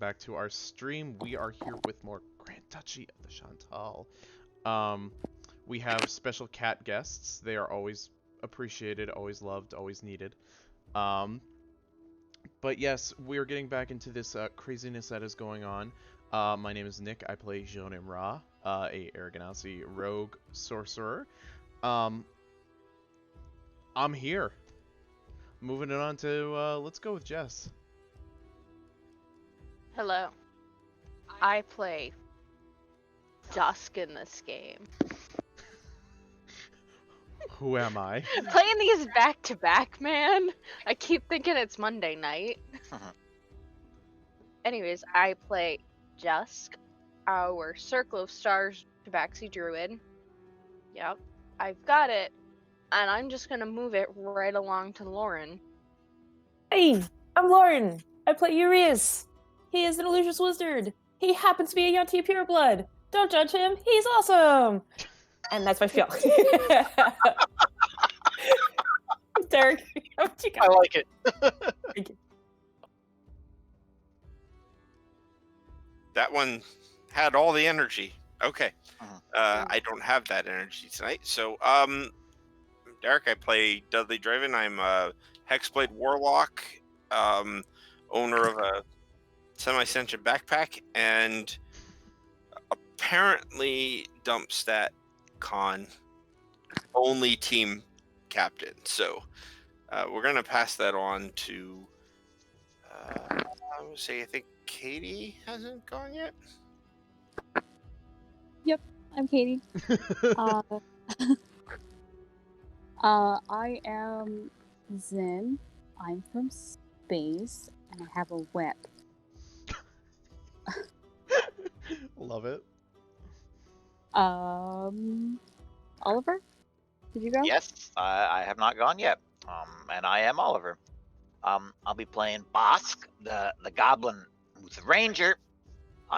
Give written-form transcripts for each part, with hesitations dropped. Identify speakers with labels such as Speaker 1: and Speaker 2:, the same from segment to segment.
Speaker 1: back to our stream. We are here with more Grand Dutchy of the Shantal. Um, we have special cat guests. They are always appreciated, always loved, always needed. Um, but yes, we are getting back into this craziness that is going on. My name is Nick. I play Jonim Ra, a Aragonasi rogue sorcerer. Um, I'm here. Moving it on to let's go with Jess.
Speaker 2: Hello. I play Dusk in this game.
Speaker 1: Who am I?
Speaker 2: Playing these back to back, man. I keep thinking it's Monday night. Anyways, I play Dusk, our Circle of Stars Tabaxi Druid. Yep, I've got it. And I'm just gonna move it right along to Lauren.
Speaker 3: Hey, I'm Lauren. I play Urias. He is an illustrious wizard. He happens to be a Yonti pureblood. Don't judge him. He's awesome. And that's my spiel. Derek, what you got?
Speaker 4: I like it.
Speaker 3: Thank you.
Speaker 5: That one had all the energy. Okay. I don't have that energy tonight. So, Derek, I play Dudley Draven. I'm a Hexblade Warlock, owner of a semi-sentient backpack, and apparently Dumpstat Con only team captain. So, we're going to pass that on to, I would say, I think Katie hasn't gone yet.
Speaker 6: I'm Katie. I am Zen. I'm from space, and I have a whip.
Speaker 1: Love it.
Speaker 6: Oliver, did you go?
Speaker 7: Yes, I have not gone yet. And I am Oliver. I'll be playing Bosk, the goblin who's a ranger.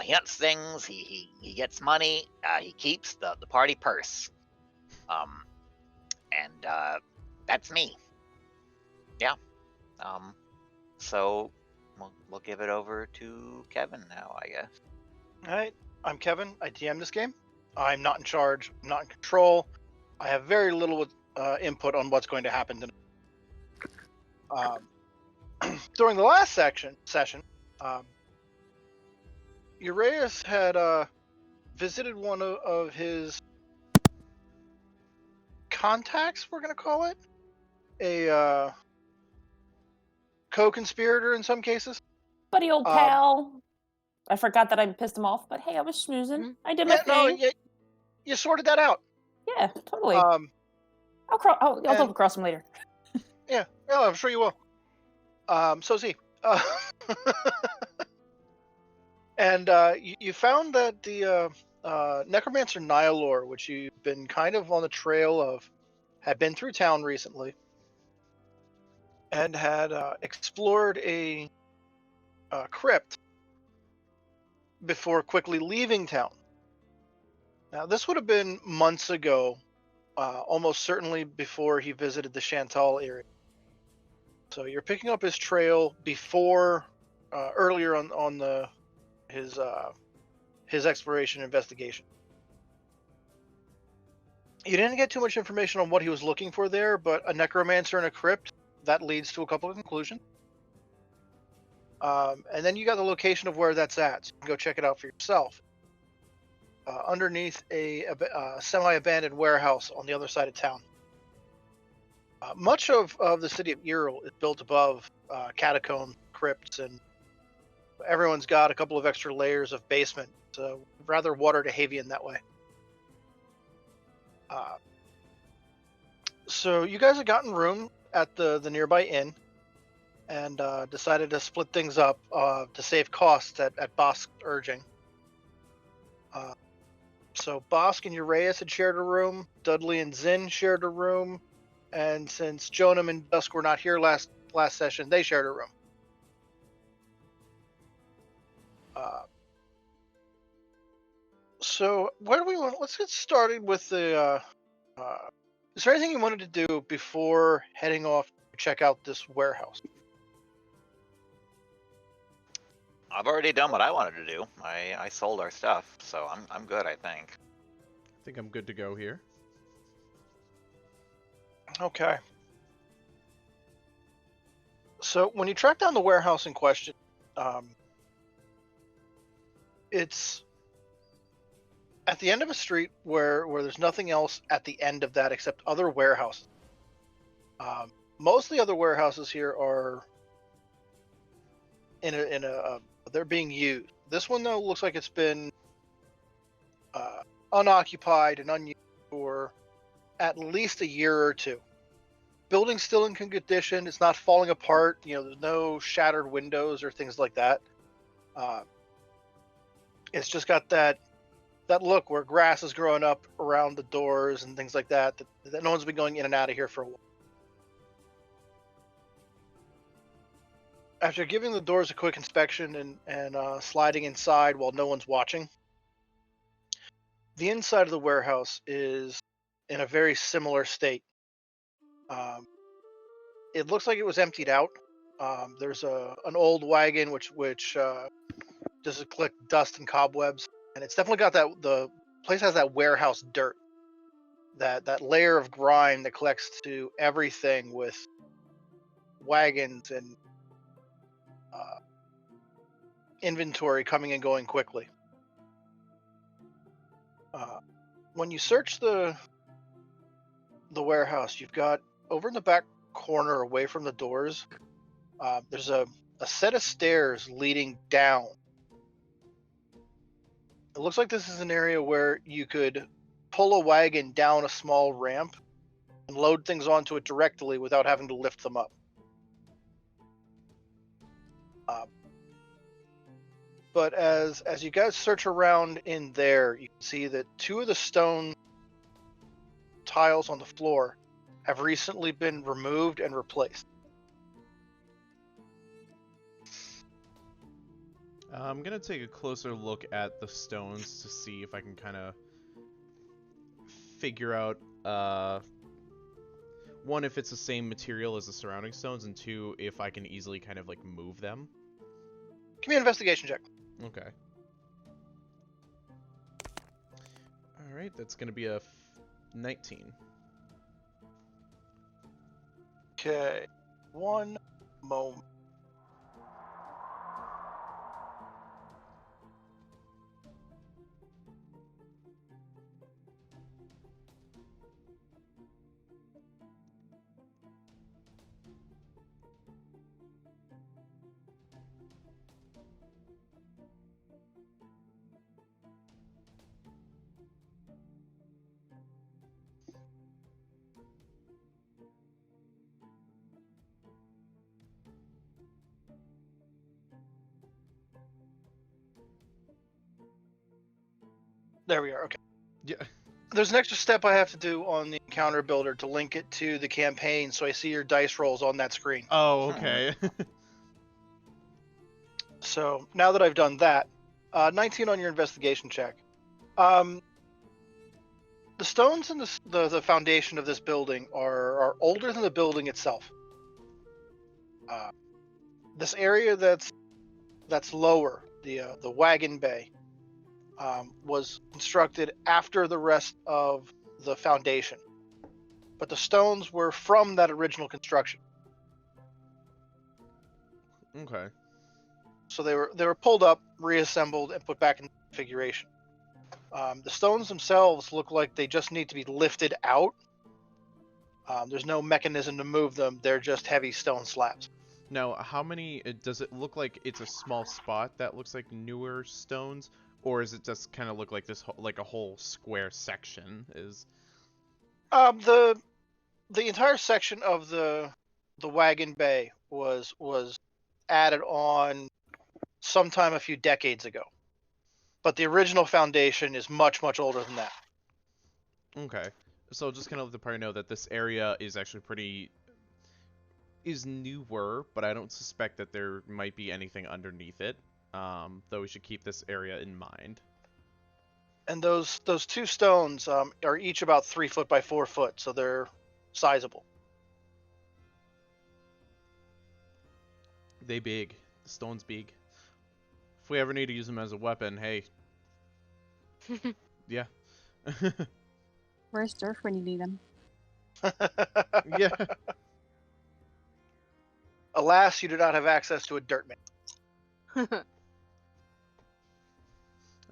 Speaker 7: He hunts things. He gets money. He keeps the party purse. And that's me. Yeah. So we'll give it over to Kevin now, I guess.
Speaker 4: All right, I'm Kevin. I DM this game. I'm not in charge. I'm not in control. I have very little input on what's going to happen tonight. During the last session, Urias had visited one of his contacts, we're going to call it, a co-conspirator in some cases.
Speaker 3: Buddy old pal. I forgot that I pissed him off, but hey, I was schmoozing. I did my thing.
Speaker 4: No, you sorted that out.
Speaker 3: Yeah, totally. I'll double cross him later.
Speaker 4: Yeah, I'm sure you will. So is he. And you found that the Necromancer Nihilor, which you've been kind of on the trail of, had been through town recently and had explored a crypt before quickly leaving town. Now, this would have been months ago, almost certainly before he visited the Shantal area. So you're picking up his trail before, earlier on his exploration investigation. You didn't get too much information on what he was looking for there, but a necromancer in a crypt, that leads to a couple of conclusions. And then you got the location of where that's at, so you can go check it out for yourself. Underneath a semi-abandoned warehouse on the other side of town. Much of the city of Earl is built above catacombs, crypts, and everyone's got a couple of extra layers of basement. So rather water-to-Havian that way. So you guys have gotten room at the nearby inn and decided to split things up to save costs at Bosk's urging. So Bosk and Urias had shared a room, Dudley and Zin shared a room, and since Jonim and Dusk were not here last session, they shared a room. So where do we want? Let's get started with the. Is there anything you wanted to do before heading off to check out this warehouse?
Speaker 7: I've already done what I wanted to do. I sold our stuff, so I'm good, I think.
Speaker 1: I think I'm good to go here.
Speaker 4: Okay. So when you track down the warehouse in question, it's at the end of a street where there's nothing else at the end of that except other warehouses. Most of the other warehouses here are they're being used. This one though looks like it's been unoccupied and unused for at least a year or two. Building's still in good condition. It's not falling apart. There's no shattered windows or things like that. It's just got that look where grass is growing up around the doors and things like that no one's been going in and out of here for a while. After giving the doors a quick inspection and sliding inside while no one's watching, the inside of the warehouse is in a very similar state. It looks like it was emptied out. There's an old wagon which just collect dust and cobwebs, and it's definitely got the place has that warehouse dirt, that layer of grime that collects to everything with wagons and inventory coming and going quickly. When you search the warehouse, you've got over in the back corner away from the doors, there's a set of stairs leading down. It looks like this is an area where you could pull a wagon down a small ramp and load things onto it directly without having to lift them up. But as you guys search around in there, you can see that 2 of the stone tiles on the floor have recently been removed and replaced.
Speaker 1: I'm gonna take a closer look at the stones to see if I can kind of figure out, one, if it's the same material as the surrounding stones, and 2, if I can easily kind of like move them.
Speaker 4: Give me an investigation check.
Speaker 1: Okay. Alright, that's gonna be a 19.
Speaker 4: Okay, one moment. There we are. Okay.
Speaker 1: Yeah.
Speaker 4: There's an extra step I have to do on the encounter builder to link it to the campaign, so I see your dice rolls on that screen.
Speaker 1: Oh, okay.
Speaker 4: So now that I've done that, 19 on your investigation check. The stones in the foundation of this building are older than the building itself. This area that's lower, the wagon bay, was constructed after the rest of the foundation, but the stones were from that original construction.
Speaker 1: Okay.
Speaker 4: So they were pulled up, reassembled, and put back in configuration. The stones themselves look like they just need to be lifted out. There's no mechanism to move them. They're just heavy stone slabs.
Speaker 1: Now, how many, does it look like it's a small spot that looks like newer stones, or is it just kind of look like this, like a whole square section is?
Speaker 4: The entire section of the wagon bay was added on sometime a few decades ago, but the original foundation is much older than that.
Speaker 1: Okay. So just kind of let the party know that this area is actually is newer, but I don't suspect that there might be anything underneath it. Though we should keep this area in mind.
Speaker 4: And those 2 stones are each about 3 foot by 4 foot, so they're sizable.
Speaker 1: They big. The stone's big. If we ever need to use them as a weapon, hey. Yeah.
Speaker 6: Where's Durf when you need him?
Speaker 1: Yeah.
Speaker 4: Alas, you do not have access to a dirt man.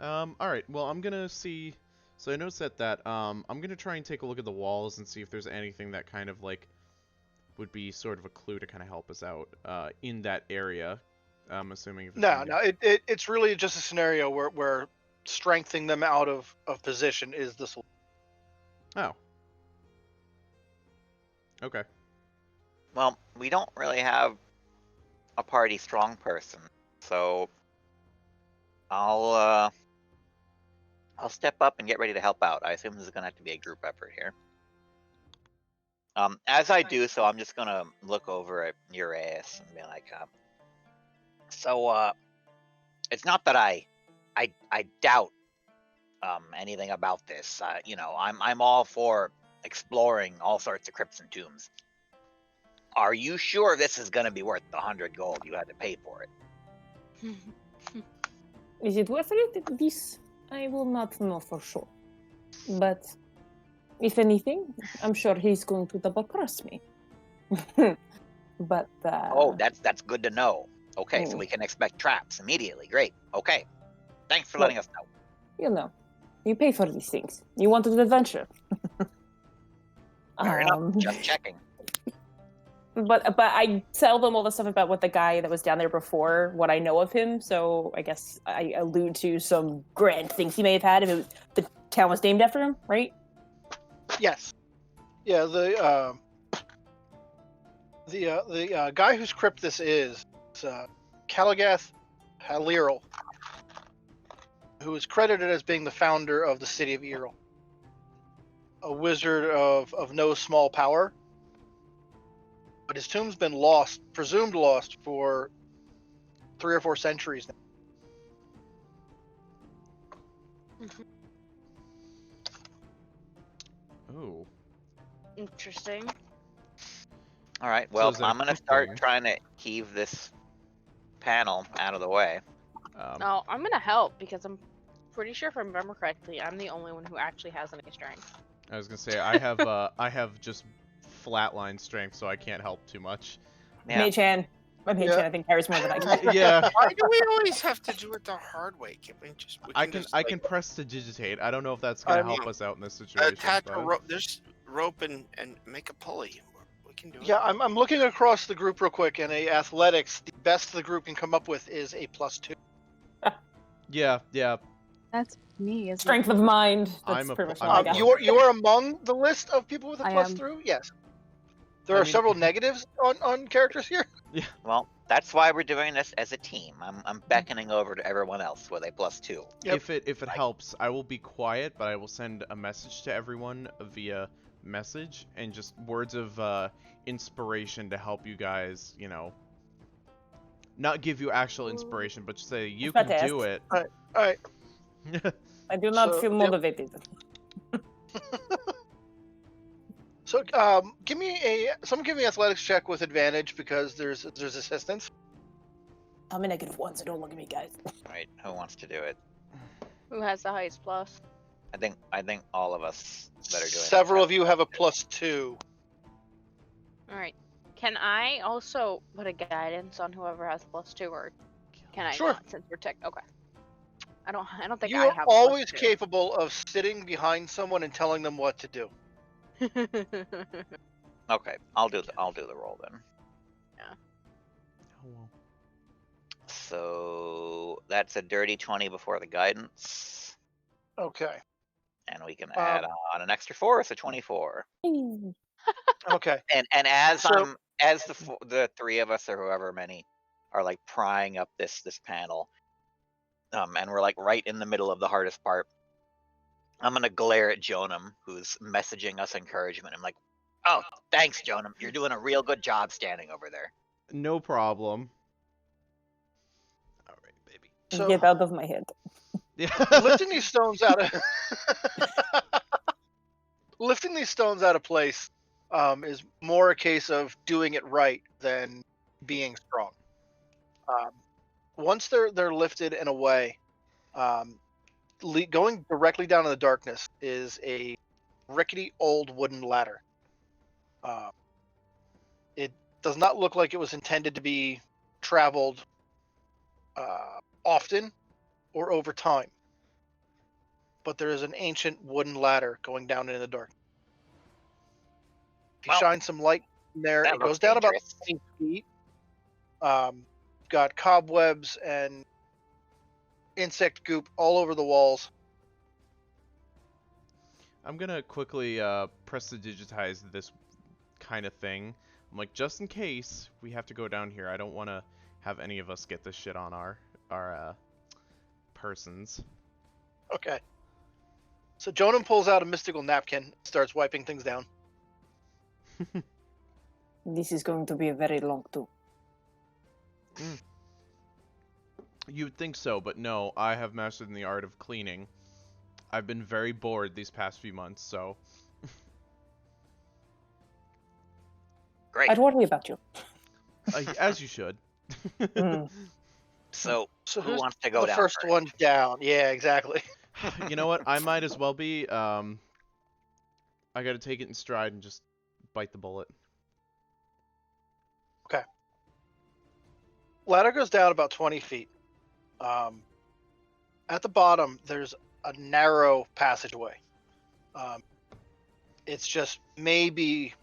Speaker 1: Alright, well, I'm gonna see... So I noticed that, I'm gonna try and take a look at the walls and see if there's anything that kind of, like, would be sort of a clue to kind of help us out, in that area. I'm assuming if
Speaker 4: No, it's really just a scenario where strengthening them out of position is the solution.
Speaker 1: Oh. Okay.
Speaker 7: Well, we don't really have a party strong person, so I'll step up and get ready to help out. I assume this is gonna have to be a group effort here. As I do so, I'm just gonna look over at your ass and be like, it's not that I doubt anything about this. I'm all for exploring all sorts of crypts and tombs. Are you sure this is gonna be worth the 100 gold you had to pay for it?
Speaker 3: Is it worth it? This I will not know for sure. But if anything, I'm sure he's going to double cross me. But
Speaker 7: Oh, that's good to know. Okay, so we can expect traps immediately. Great. Okay. Thanks for letting us know.
Speaker 3: You know, you pay for these things. You wanted an adventure.
Speaker 7: Fair enough. Just checking.
Speaker 3: But I tell them all the stuff about what the guy that was down there before, what I know of him. So I guess I allude to some grand things he may have had if the town was named after him, right?
Speaker 4: Yes. Yeah. The guy whose crypt this is Kalagath Haliril, who is credited as being the founder of the city of Earl, a wizard of no small power. But his tomb's been presumed lost for 3 or 4 centuries now.
Speaker 1: Oh.
Speaker 2: Interesting.
Speaker 7: All right. Well,
Speaker 1: is that
Speaker 7: I'm
Speaker 1: a
Speaker 7: gonna
Speaker 1: quick
Speaker 7: start
Speaker 1: thing?
Speaker 7: trying to heave this panel out of the way.
Speaker 2: No, I'm gonna help because I'm pretty sure if I remember correctly, I'm the only one who actually has any strength.
Speaker 1: I was gonna say, I have just flatline strength, so I can't help too much.
Speaker 7: Yeah.
Speaker 3: Mage-Hand. My Mage-Hand, I think, carries more than I can.
Speaker 1: Yeah.
Speaker 5: Why do we always have to do it the hard way? Can't we just?
Speaker 1: I can
Speaker 5: like,
Speaker 1: press to digitate. I don't know if that's gonna help us out in this situation.
Speaker 5: attach a
Speaker 1: but-
Speaker 5: rope. There's rope and make a pulley. We can do it.
Speaker 4: Yeah, I'm looking across the group real quick, and athletics, the best the group can come up with is a +2.
Speaker 1: Yeah.
Speaker 6: That's me. Isn't
Speaker 3: Strength
Speaker 6: it?
Speaker 3: of mind. That's
Speaker 1: I'm a
Speaker 3: pretty much
Speaker 1: pl-
Speaker 3: all I
Speaker 1: I'm
Speaker 3: got.
Speaker 1: a-
Speaker 4: You are among the list of people with a
Speaker 6: I am.
Speaker 4: +3. Yes. There
Speaker 1: I
Speaker 4: are
Speaker 1: mean-
Speaker 4: several negatives on characters here.
Speaker 7: Well, that's why we're doing this as a team. I'm beckoning over to everyone else with a +2.
Speaker 4: Yep.
Speaker 1: If it helps, I will be quiet, but I will send a message to everyone via message and just words of inspiration to help you guys, not give you actual inspiration, but just say you
Speaker 3: It's
Speaker 1: can
Speaker 3: not
Speaker 1: do it.
Speaker 4: All right.
Speaker 3: I do not
Speaker 4: So,
Speaker 3: feel
Speaker 4: yep.
Speaker 3: motivated.
Speaker 4: So, someone give me an athletics check with advantage because there's assistance.
Speaker 3: I'm a -1, so don't look at me, guys.
Speaker 7: All right. Who wants to do it?
Speaker 2: Who has the highest plus?
Speaker 7: I think all of us that are doing this
Speaker 4: Several of you have a +2.
Speaker 2: All right. Can I also put a guidance on whoever has +2, or can I
Speaker 4: Sure.
Speaker 2: not since we're tech? Okay. I don't think
Speaker 4: You
Speaker 2: I
Speaker 4: are
Speaker 2: have.
Speaker 4: always
Speaker 2: +2.
Speaker 4: capable of sitting behind someone and telling them what to do.
Speaker 7: Okay, I'll do the roll then.
Speaker 1: Oh, well.
Speaker 7: So that's a dirty 20 before the guidance,
Speaker 4: Okay.
Speaker 7: and we can add on an extra 4, so 24.
Speaker 4: Okay.
Speaker 7: And as
Speaker 4: So-
Speaker 7: the 3 of us or however many are like prying up this panel, and we're like right in the middle of the hardest part, I'm gonna glare at Jonam, who's messaging us encouragement. I'm like, "Oh, thanks, Jonam. You're doing a real good job standing over there."
Speaker 1: No problem. All right, baby.
Speaker 4: So
Speaker 3: Get out of my head.
Speaker 1: Yeah.
Speaker 4: lifting these stones out of place is more a case of doing it right than being strong. once they're lifted and away, going directly down in the darkness is a rickety old wooden ladder. It does not look like it was intended to be traveled often or over time, but there is an ancient wooden ladder going down into the dark. If you
Speaker 7: Well,
Speaker 4: shine some light in there,
Speaker 7: that
Speaker 4: it goes
Speaker 7: looks
Speaker 4: down about
Speaker 7: dangerous.
Speaker 4: 20 feet. Got cobwebs and insect goop all over the walls.
Speaker 1: I'm gonna quickly press to digitize this kind of thing. I'm like, just in case we have to go down here, I don't want to have any of us get this shit on our persons.
Speaker 4: Okay. So Jonan pulls out a mystical napkin, starts wiping things down.
Speaker 3: This is going to be a very long tour.
Speaker 1: You'd think so, but no, I have mastered the art of cleaning. I've been very bored these past few months, so...
Speaker 7: Great.
Speaker 3: I'd worry about you.
Speaker 1: As you should.
Speaker 7: So who
Speaker 4: who's
Speaker 7: wants to go
Speaker 4: the
Speaker 7: down
Speaker 4: first one down? Yeah, exactly.
Speaker 1: You know what? I might as well be. I gotta take it in stride and just bite the bullet.
Speaker 4: Okay. Ladder goes down about 20 feet. At the bottom, there's a narrow passageway. It's just maybe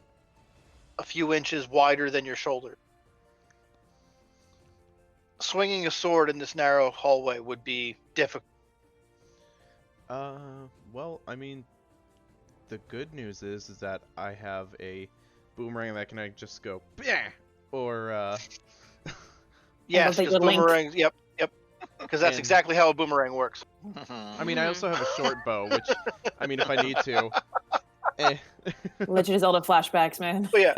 Speaker 4: a few inches wider than your shoulder. Swinging a sword in this narrow hallway would be difficult.
Speaker 1: Well, I mean, the good news is that I have a boomerang that can just go, bah! Or,
Speaker 4: Yes,
Speaker 3: take
Speaker 4: because
Speaker 3: the link.
Speaker 4: boomerangs. Yep. Because that's
Speaker 1: And-
Speaker 4: exactly how a boomerang works.
Speaker 1: I mean, I also have a short bow, which, I mean, if I need to.
Speaker 3: Legend of Zelda flashbacks, man.
Speaker 4: But yeah,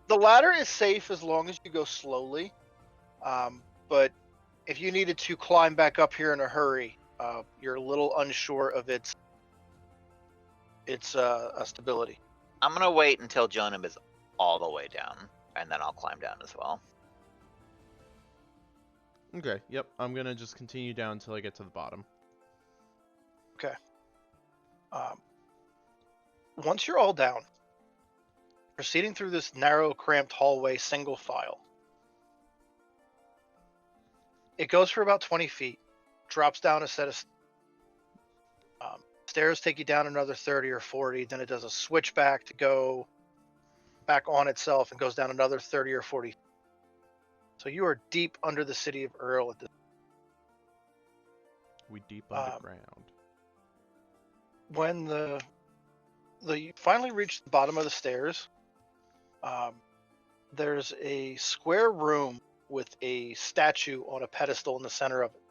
Speaker 4: the ladder is safe as long as you go slowly. But if you needed to climb back up here in a hurry, you're a little unsure of its stability.
Speaker 7: I'm gonna wait until Jonam is all the way down, and then I'll climb down as well.
Speaker 1: Okay, yep, I'm gonna just continue down until I get to the bottom.
Speaker 4: Once you're all down, proceeding through this narrow, cramped hallway, single file. It goes for about 20 feet, drops down a set of stairs, take you down another 30 or 40, then it does a switchback to go back on itself and goes down another 30 or 40. So you are deep under the city of Earl at this.
Speaker 1: We deep underground.
Speaker 4: When you finally reach the bottom of the stairs, there's a square room with a statue on a pedestal in the center of it.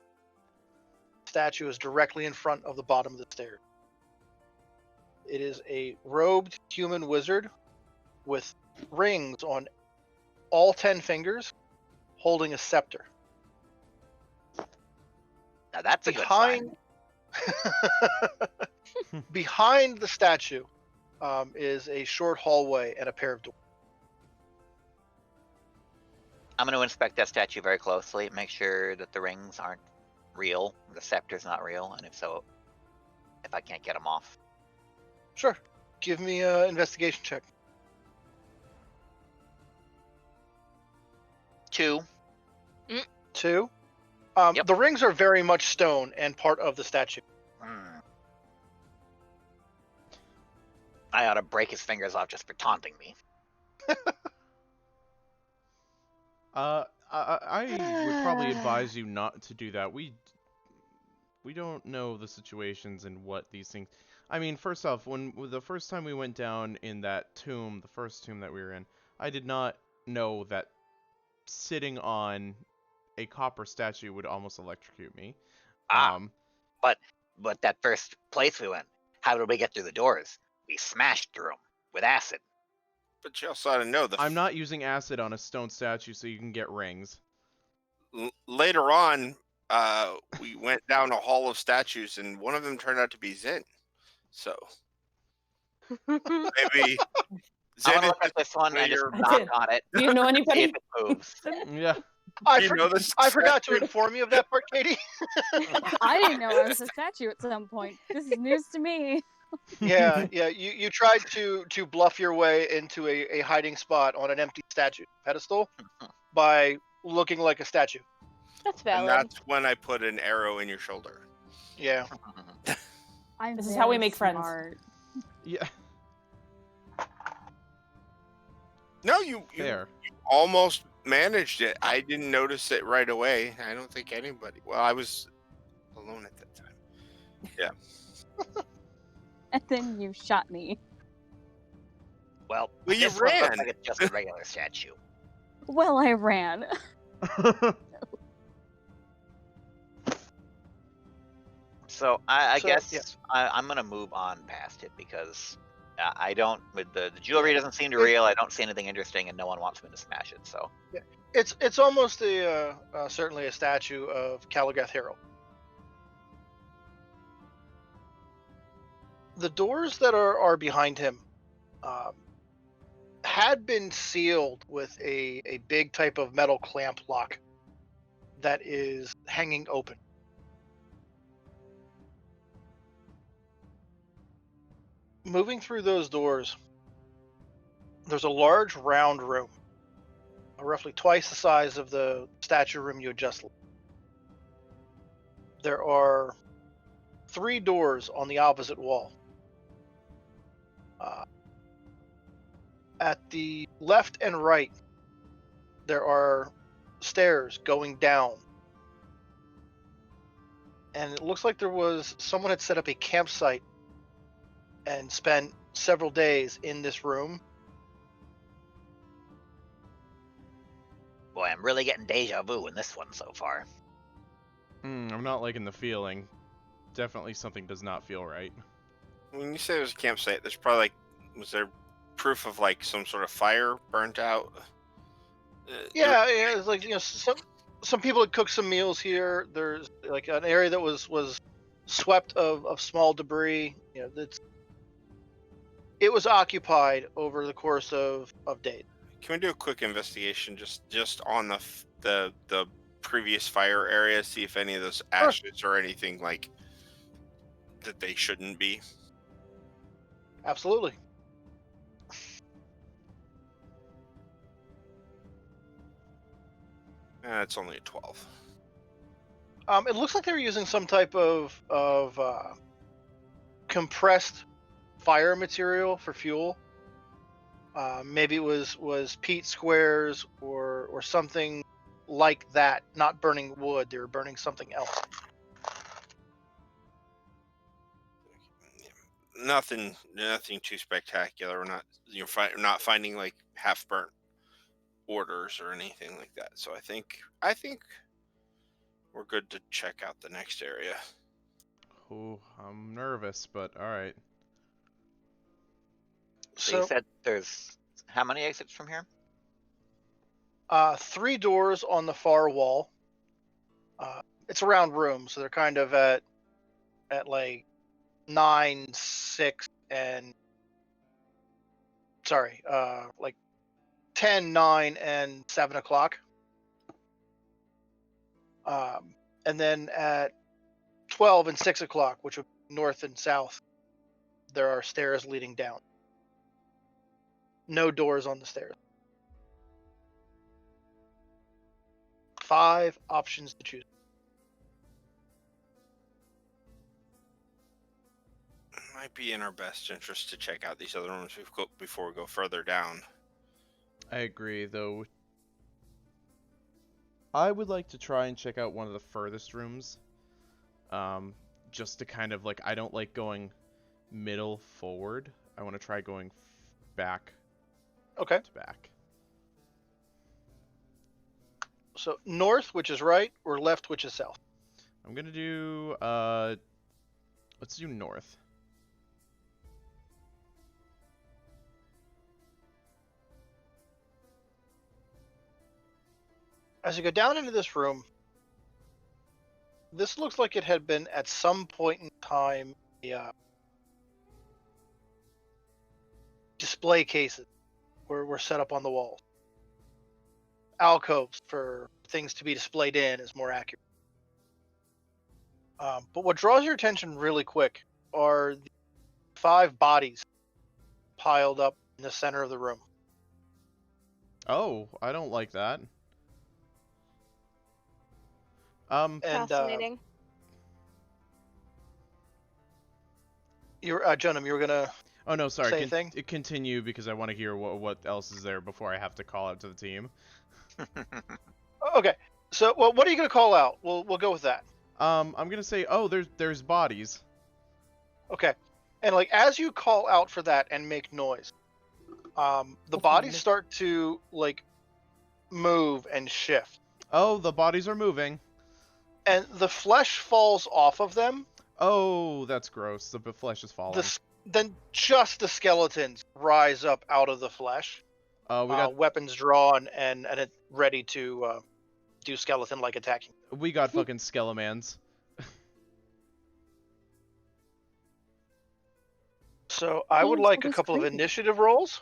Speaker 4: The statue is directly in front of the bottom of the stairs. It is a robed human wizard with rings on all 10 fingers, holding a scepter.
Speaker 7: Now that's a good sign.
Speaker 4: Behind the statue is a short hallway and a pair of doors.
Speaker 7: I'm going to inspect that statue very closely, make sure that the rings aren't real, the scepter's not real, and if so, if I can't get them off.
Speaker 4: Sure. Give me an investigation check.
Speaker 7: 2.
Speaker 4: 2.
Speaker 7: Yep.
Speaker 4: The rings are very much stone and part of the statue.
Speaker 7: I ought to break his fingers off just for taunting me.
Speaker 1: I would probably advise you not to do that. We don't know the situations and what these things. I mean, first off, when the first time we went down in that tomb, the first tomb that we were in, I did not know that sitting on a copper statue would almost electrocute me.
Speaker 7: But that first place we went, how did we get through the doors? We smashed through them with acid.
Speaker 5: But you also ought to know
Speaker 1: I'm not using acid on a stone statue so you can get rings.
Speaker 5: Later on, we went down a hall of statues, and one of them turned out to be Zen. So maybe
Speaker 7: I'm
Speaker 5: Zen
Speaker 7: gonna
Speaker 5: is
Speaker 7: look at this one and just
Speaker 5: your-
Speaker 7: knock on it.
Speaker 3: Do you know
Speaker 7: See
Speaker 3: anybody?
Speaker 7: if it moves.
Speaker 1: Yeah.
Speaker 4: I,
Speaker 5: You
Speaker 4: for-
Speaker 5: know this.
Speaker 4: I forgot to inform you of that part, Katie.
Speaker 6: I didn't know I was a statue at some point. This is news to me.
Speaker 4: Yeah. You tried to bluff your way into a hiding spot on an empty statue pedestal by looking like a statue.
Speaker 2: That's
Speaker 5: And
Speaker 2: valid.
Speaker 5: that's when I put an arrow in your shoulder.
Speaker 4: Yeah.
Speaker 6: I'm
Speaker 3: This is how we
Speaker 6: very
Speaker 3: make friends.
Speaker 6: smart.
Speaker 1: Yeah,
Speaker 5: No, you
Speaker 1: fair.
Speaker 5: almost managed it. I didn't notice it right away. I don't think anybody. Well, I was alone at that time.
Speaker 6: And then you shot me.
Speaker 7: Well,
Speaker 5: Well, you
Speaker 7: this one looks
Speaker 5: ran.
Speaker 7: like it's just a regular statue.
Speaker 6: Well, I ran.
Speaker 7: So I
Speaker 4: So,
Speaker 7: guess
Speaker 4: yeah.
Speaker 7: I'm gonna move on past it because I don't. With the jewelry doesn't seem too
Speaker 4: It-
Speaker 7: real. I don't see anything interesting, and no one wants me to smash it. So
Speaker 4: It's almost certainly a statue of Caligath Herald. The doors that are behind him had been sealed with a big type of metal clamp lock that is hanging open. Moving through those doors, there's a large round room, roughly twice the size of the statue room you had just left. There are 3 doors on the opposite wall. At the left and right, there are stairs going down. And it looks like someone had set up a campsite and spent several days in this room.
Speaker 7: boy, I'm really getting deja vu in this one so far.
Speaker 1: I'm not liking the feeling. Definitely something does not feel right.
Speaker 5: When you say there's a campsite, there's probably like, was there proof of like some sort of fire burnt out?
Speaker 4: Yeah, it's like some people had cooked some meals here. There's like an area that was swept of small debris. It was occupied over the course of days.
Speaker 5: Can we do a quick investigation just on the previous fire area, see if any of those ashes or anything like that they shouldn't be?
Speaker 4: Absolutely.
Speaker 5: It's only a 12.
Speaker 4: It looks like they were using some type of compressed fire material for fuel. Maybe it was peat squares or something like that. Not burning wood; they were burning something else.
Speaker 5: Nothing too spectacular. We're not not finding like half burnt orders or anything like that. So I think we're good to check out the next area.
Speaker 1: Oh, I'm nervous, but all right.
Speaker 7: So you said there's how many exits from here?
Speaker 4: 3 doors on the far wall. It's a round room, so they're kind of at like 9, 6, and like 10, 9, and 7 o'clock. And then at 12 and 6 o'clock, which would be north and south, there are stairs leading down. No doors on the stairs. 5 options to choose.
Speaker 5: Might be in our best interest to check out these other rooms before we go further down.
Speaker 1: I agree, though. I would like to try and check out one of the furthest rooms. Just to kind of like, I don't like going middle forward. I want to try going back
Speaker 4: Okay.
Speaker 1: to back.
Speaker 4: So north, which is right, or left, which is south.
Speaker 1: I'm gonna do let's do north.
Speaker 4: As you go down into this room, this looks like it had been at some point in time display cases were set up on the walls. Alcoves for things to be displayed in is more accurate. But what draws your attention really quick are the 5 bodies piled up in the center of the room.
Speaker 1: Oh, I don't like that.
Speaker 4: And
Speaker 2: Fascinating.
Speaker 4: you're Jonam, you were gonna
Speaker 1: Oh no, sorry.
Speaker 4: say a thing?
Speaker 1: Continue because I want to hear what else is there before I have to call out to the team.
Speaker 4: Okay. So, well, what are you gonna call out? We'll go with that.
Speaker 1: I'm gonna say, oh, there's bodies.
Speaker 4: Okay. And like as you call out for that and make noise, the bodies start to like move and shift,
Speaker 1: Oh, the bodies are moving.
Speaker 4: and the flesh falls off of them.
Speaker 1: Oh, that's gross. The flesh is falling.
Speaker 4: Then just the skeletons rise up out of the flesh.
Speaker 1: We got
Speaker 4: weapons drawn and it ready to do skeleton-like attacking.
Speaker 1: fucking skelemans.
Speaker 4: So I would
Speaker 6: Games
Speaker 4: like a
Speaker 6: always
Speaker 4: couple of
Speaker 6: creepy.
Speaker 4: initiative rolls.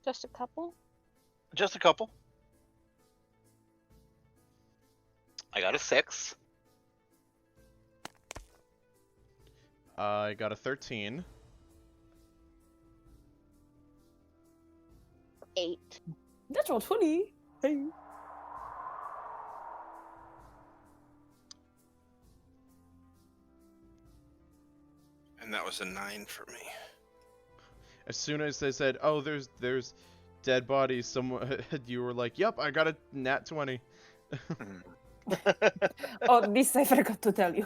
Speaker 2: Just a couple?
Speaker 4: Just a couple.
Speaker 7: I got a 6.
Speaker 1: I got a 13.
Speaker 2: 8.
Speaker 3: Natural 20. Hey.
Speaker 5: And that was a 9 for me.
Speaker 1: As soon as they said, "Oh, there's dead bodies," someone you were like, "Yep, I got a nat 20."
Speaker 3: Oh, this I forgot to tell you.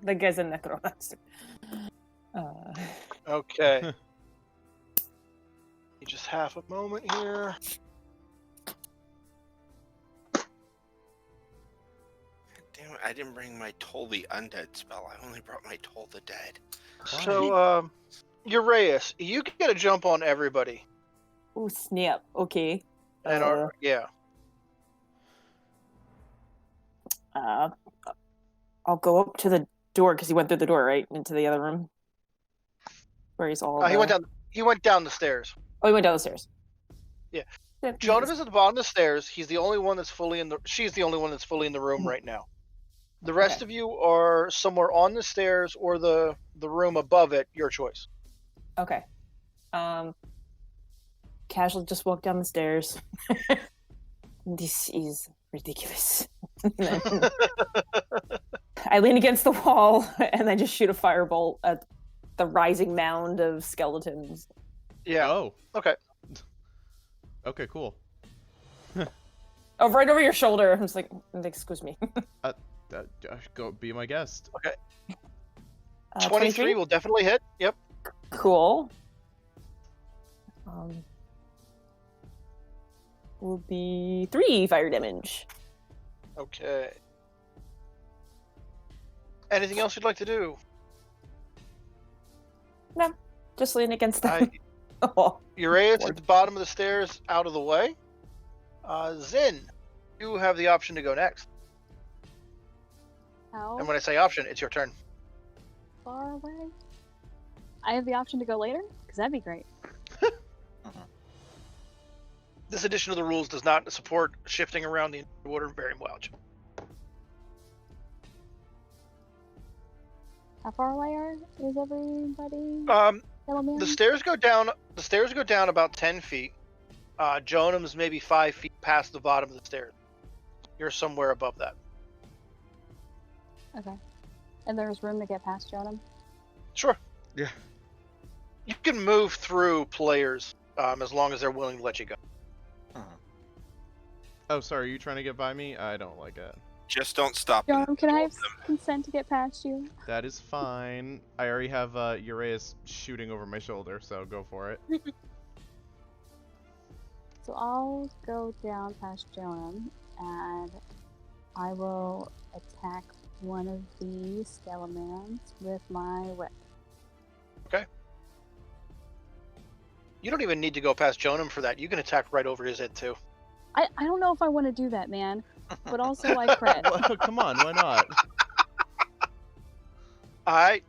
Speaker 3: The guy's a necromancer.
Speaker 4: Okay. Just half a moment here.
Speaker 5: Damn it, I didn't bring my Toll the Undead spell. I only brought my Toll the Dead.
Speaker 4: So, Uraeus, you get a jump on everybody.
Speaker 3: Oh, snap. Okay.
Speaker 4: And
Speaker 3: I'll go up to the door because he went through the door, right? Into the other room. Where he's all.
Speaker 4: he went down the stairs.
Speaker 3: Oh, he went down the stairs.
Speaker 4: Yeah.
Speaker 3: Yeah,
Speaker 4: Jonathan is at the bottom of the stairs. He's the only one that's fully in the. She's the only one that's fully in the room right now. The rest of you are somewhere on the stairs or the room above it. Your choice.
Speaker 3: Okay. Casually just walk down the stairs. This is ridiculous. I lean against the wall and then just shoot a firebolt at the rising mound of skeletons.
Speaker 4: Yeah.
Speaker 1: Oh.
Speaker 4: Okay.
Speaker 1: Okay, cool.
Speaker 3: Oh, right over your shoulder. I'm just like, excuse me.
Speaker 1: Go be my guest.
Speaker 4: Okay.
Speaker 3: 23
Speaker 4: 23 will definitely hit. Yep.
Speaker 3: Cool. Will be 3 fire damage.
Speaker 4: Okay. Anything else you'd like to do?
Speaker 3: No, just lean against the.
Speaker 4: Uraeus at the bottom of the stairs, out of the way. Zin, you have the option to go next.
Speaker 6: How
Speaker 4: And when I say option, it's your turn.
Speaker 6: far away? I have the option to go later? Because that'd be great.
Speaker 4: This edition of the rules does not support shifting around the order very much.
Speaker 6: How far away is everybody?
Speaker 4: The stairs go down. The stairs go down about 10 feet. Jonam's maybe 5 feet past the bottom of the stairs. You're somewhere above that.
Speaker 6: Okay. And there's room to get past Jonam?
Speaker 4: Sure.
Speaker 1: Yeah.
Speaker 4: You can move through players as long as they're willing to let you go.
Speaker 1: Oh, sorry. Are you trying to get by me? I don't like it.
Speaker 5: Just don't stop. and
Speaker 6: Jonam, can I
Speaker 5: kill
Speaker 6: have
Speaker 5: them.
Speaker 6: consent to get past you?
Speaker 1: That is fine. I already have Uraeus shooting over my shoulder, so go for it.
Speaker 6: So I'll go down past Jonam, and I will attack one of the skeletons with my whip.
Speaker 4: You don't even need to go past Jonam for that. You can attack right over his head too.
Speaker 6: I don't know if I want to do that, man. But also I crit.
Speaker 1: Well, come on, why not?
Speaker 4: Alright.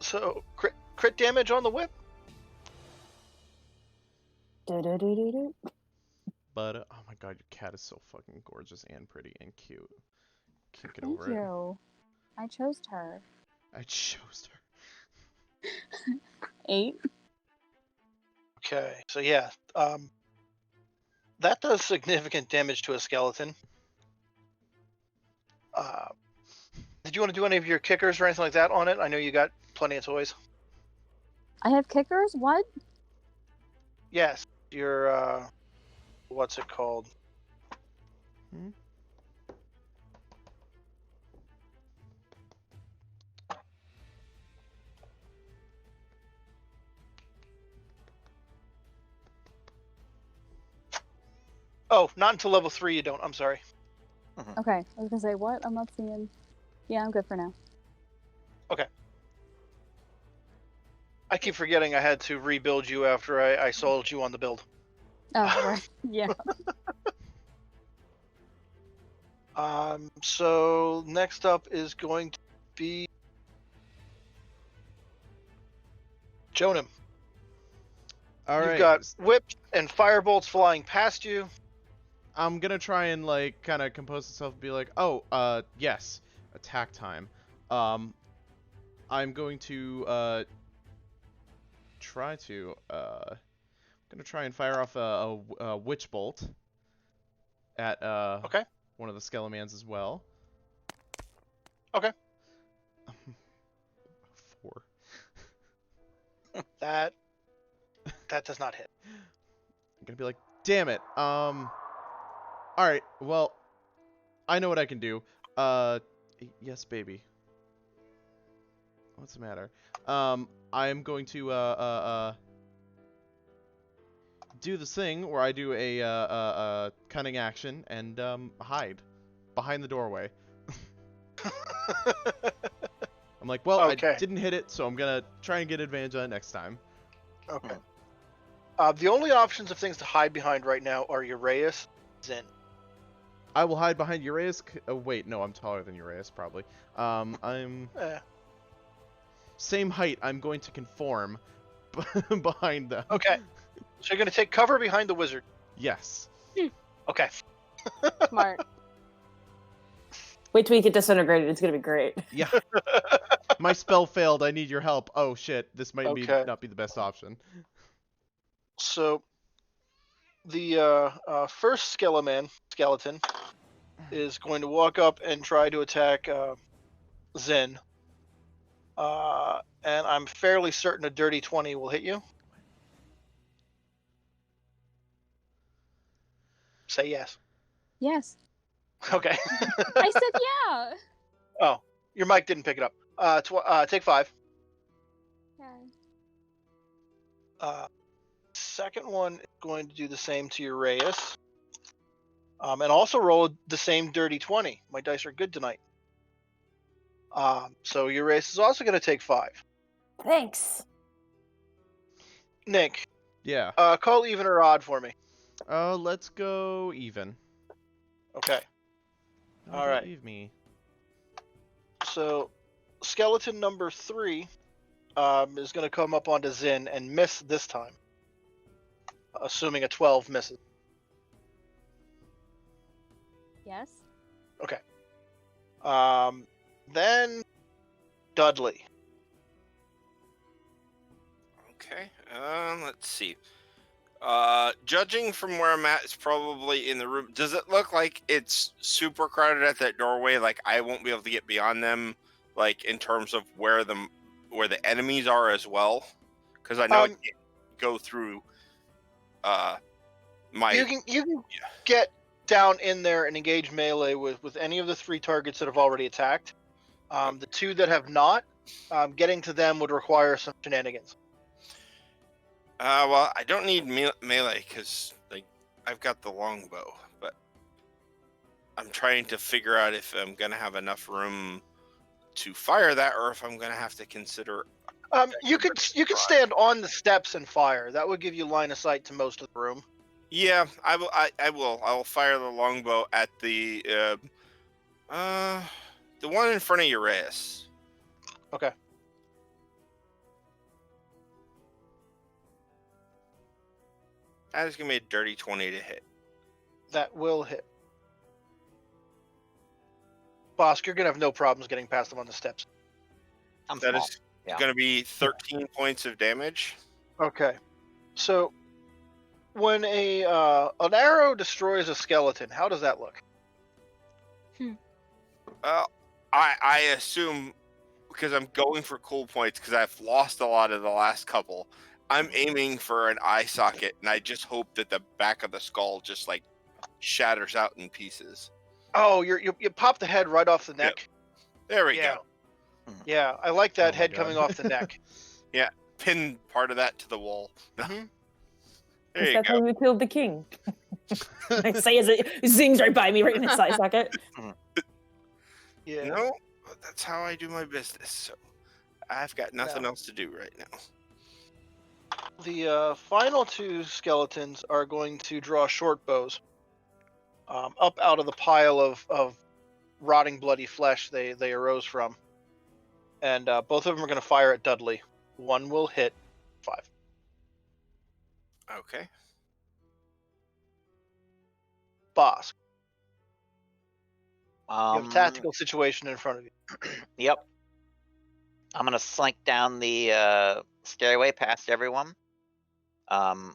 Speaker 4: So crit damage on the whip.
Speaker 1: bud. Oh my god, your cat is so fucking gorgeous and pretty and cute. Can't get
Speaker 6: Thank
Speaker 1: over it.
Speaker 6: you. I chose her.
Speaker 1: I chose her.
Speaker 6: 8.
Speaker 4: Okay, so yeah, that does significant damage to a skeleton. Did you want to do any of your kickers or anything like that on it? I know you got plenty of toys.
Speaker 6: I have kickers? What?
Speaker 4: Yes, your what's it called?
Speaker 1: Hmm?
Speaker 4: Oh, not until level 3 you don't. I'm sorry.
Speaker 6: Okay, I was gonna say, what? I'm not seeing. Yeah, I'm good for now.
Speaker 4: I keep forgetting I had to rebuild you after I sold you on the build.
Speaker 6: Oh, right. Yeah.
Speaker 4: So next up is going to be Jonim.
Speaker 1: All
Speaker 4: You've
Speaker 1: right.
Speaker 4: got whips and firebolts flying past you.
Speaker 1: I'm gonna try and like kind of compose myself and be like, oh, yes, attack time. I'm going to try and fire off a witch bolt at
Speaker 4: Okay.
Speaker 1: one of the skelemans as well.
Speaker 4: Okay.
Speaker 1: 4.
Speaker 4: That does not hit.
Speaker 1: I'm gonna be like, damn it. Alright, well, I know what I can do. Yes, baby. What's the matter? I'm going to, do this thing where I do a cunning action and, hide behind the doorway. I'm like, well,
Speaker 4: Okay.
Speaker 1: I didn't hit it, so I'm gonna try and get advantage on it next time.
Speaker 4: Okay. The only options of things to hide behind right now are Uraeus, Zin.
Speaker 1: I will hide behind Uraeus. Oh, wait, no, I'm taller than Uraeus, probably. I'm same height. I'm going to conform behind them.
Speaker 4: Okay. So you're going to take cover behind the wizard.
Speaker 1: Yes.
Speaker 4: Okay.
Speaker 2: Smart.
Speaker 3: Wait till we get disintegrated. It's gonna be great.
Speaker 1: Yeah. My spell failed. I need your help. Oh shit. This might not be the best option.
Speaker 4: So the first skeleton is going to walk up and try to attack Zen. And I'm fairly certain a dirty 20 will hit you. Say yes.
Speaker 6: Yes.
Speaker 4: Okay.
Speaker 6: I said yeah.
Speaker 4: Oh, your mic didn't pick it up. Take 5.
Speaker 6: Okay.
Speaker 4: Second one is going to do the same to Uraeus. And also roll the same dirty 20. My dice are good tonight. So Uraeus is also going to take 5.
Speaker 3: Thanks.
Speaker 4: Nick,
Speaker 1: Yeah.
Speaker 4: call even or odd for me.
Speaker 1: Let's go even.
Speaker 4: Okay.
Speaker 1: No,
Speaker 4: All
Speaker 1: don't
Speaker 4: right.
Speaker 1: Leave me.
Speaker 4: So, skeleton number 3 is going to come up onto Zin and miss this time. Assuming a 12 misses.
Speaker 6: Yes.
Speaker 4: Okay. Then Dudley.
Speaker 5: Okay. Let's see. Judging from where I'm at, it's probably in the room. Does it look like it's super crowded at that doorway? Like I won't be able to get beyond them, like in terms of where the enemies are as well? Because I know it can't go through.
Speaker 4: You can get down in there and engage melee with any of the 3 targets that have already attacked. The 2 that have not, getting to them would require some shenanigans.
Speaker 5: Well, I don't need melee because I've got the longbow, but I'm trying to figure out if I'm gonna have enough room to fire that, or if I'm gonna have to consider.
Speaker 4: You could stand on the steps and fire. That would give you line of sight to most of the room.
Speaker 5: Yeah, I will. I will fire the longbow at the one in front of Uraeus.
Speaker 4: Okay.
Speaker 5: That is gonna be a dirty 20 to hit.
Speaker 4: That will hit. Bosk, you're gonna have no problems getting past them on the steps.
Speaker 7: I'm
Speaker 5: That
Speaker 7: small.
Speaker 5: is
Speaker 7: Yeah.
Speaker 5: going to be 13 points of damage.
Speaker 4: Okay. So when an arrow destroys a skeleton, how does that look?
Speaker 5: I assume, because I'm going for cool points because I've lost a lot of the last couple, I'm aiming for an eye socket, and I just hope that the back of the skull just like shatters out in pieces.
Speaker 4: Oh, you pop the head right off the neck.
Speaker 5: There we
Speaker 4: Yeah.
Speaker 5: go.
Speaker 4: Yeah, I like that
Speaker 1: Oh my
Speaker 4: head
Speaker 1: God.
Speaker 4: coming off the neck.
Speaker 5: Pin part of that to the wall.
Speaker 4: Mhm.
Speaker 5: There you
Speaker 3: That's
Speaker 5: go.
Speaker 3: how we killed the king. I say as it zings right by me, right in his eye socket.
Speaker 4: Yeah.
Speaker 5: No, that's how I do my business. So I've got nothing else to do right now.
Speaker 4: The final two skeletons are going to draw short bows up out of the pile of rotting bloody flesh they arose from. And both of them are going to fire at Dudley. One will hit 5.
Speaker 5: Okay.
Speaker 4: Bosk, you have a
Speaker 7: Um,
Speaker 4: tactical situation in front of you.
Speaker 7: Yep. I'm gonna slink down the stairway past everyone.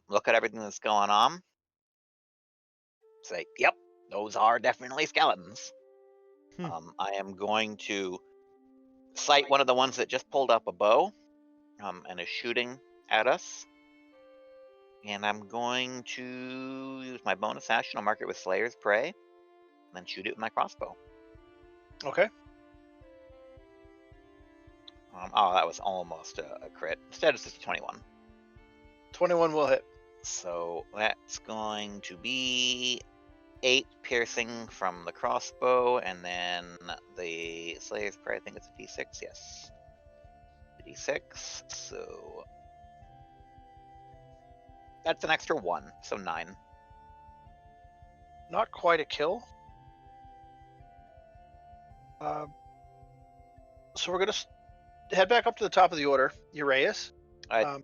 Speaker 7: Look at everything that's going on. Say, yep, those are definitely skeletons. I am going to sight one of the ones that just pulled up a bow, and is shooting at us. And I'm going to use my bonus action. I'll mark it with Slayer's Prey, and then shoot it with my crossbow.
Speaker 4: Okay.
Speaker 7: Oh, that was almost a crit. Instead, it's just a 21.
Speaker 4: 21 will hit.
Speaker 7: So that's going to be 8 piercing from the crossbow, and then the Slayer's Prey, I think it's a d6, yes. A d6, so that's an extra 1, so 9.
Speaker 4: Not quite a kill. So we're going to head back up to the top of the order. Uraeus,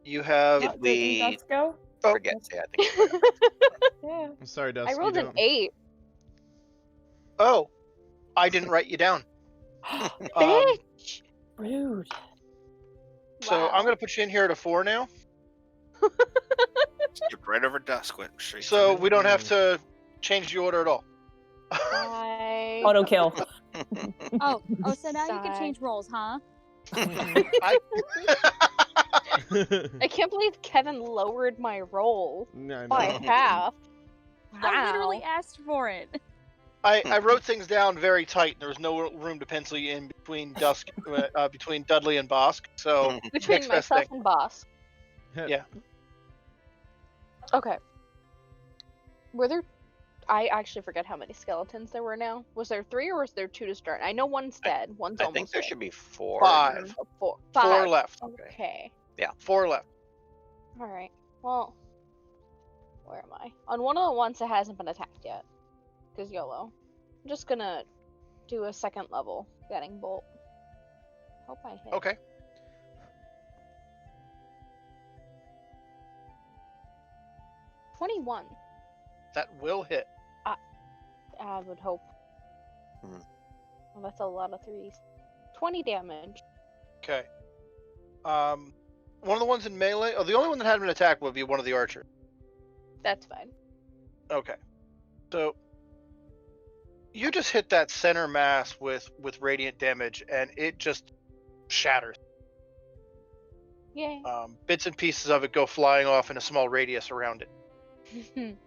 Speaker 4: you have...
Speaker 7: Did we
Speaker 3: Let's go.
Speaker 4: Oh.
Speaker 7: forget? Yeah, I think we forgot.
Speaker 3: Yeah.
Speaker 1: I'm sorry, Dust.
Speaker 2: I rolled
Speaker 1: you
Speaker 2: an
Speaker 1: don't...
Speaker 2: 8.
Speaker 4: Oh, I didn't write you down.
Speaker 2: Bitch!
Speaker 3: Rude.
Speaker 4: So
Speaker 2: Wow.
Speaker 4: I'm going to put you in here at a 4 now.
Speaker 5: Skip right over dusk. Went straight.
Speaker 4: So
Speaker 5: through.
Speaker 4: we don't have to change the order at all.
Speaker 2: I...
Speaker 3: Auto kill.
Speaker 6: Oh, so now you can
Speaker 2: Sigh.
Speaker 6: change roles, huh?
Speaker 4: I
Speaker 2: I can't believe Kevin lowered my roll
Speaker 1: No, I
Speaker 2: by
Speaker 1: know.
Speaker 2: half.
Speaker 6: I literally
Speaker 2: Wow.
Speaker 6: asked for it.
Speaker 4: I wrote things down very tight. There was no room to pencil you in between between Dudley and Bosk. So
Speaker 2: Between
Speaker 4: next best
Speaker 2: myself
Speaker 4: thing.
Speaker 2: and Boss.
Speaker 4: Yeah.
Speaker 2: Okay. Were there... I actually forget how many skeletons there were now. Was there 3 or was there 2 to start? I know one's dead. One's
Speaker 7: I
Speaker 2: almost
Speaker 7: think there
Speaker 2: dead.
Speaker 7: should be 4.
Speaker 4: 5.
Speaker 2: Oh, 4.
Speaker 4: 4
Speaker 2: 5.
Speaker 4: left.
Speaker 2: Okay.
Speaker 4: 4 left.
Speaker 2: Alright. Well... Where am I? On one of the ones that hasn't been attacked yet. Because YOLO. I'm just gonna do a second level getting bolt. Hope I hit.
Speaker 4: Okay.
Speaker 2: $21.
Speaker 4: That will hit.
Speaker 2: I would hope.
Speaker 7: Hmm.
Speaker 2: Well, that's a lot of 3s. 20 damage.
Speaker 4: Okay. One of the ones in melee. Oh, the only one that hadn't been attacked would be one of the archers.
Speaker 2: That's fine.
Speaker 4: Okay. So you just hit that center mass with radiant damage, and it just shatters.
Speaker 2: Yay.
Speaker 4: Bits and pieces of it go flying off in a small radius around it.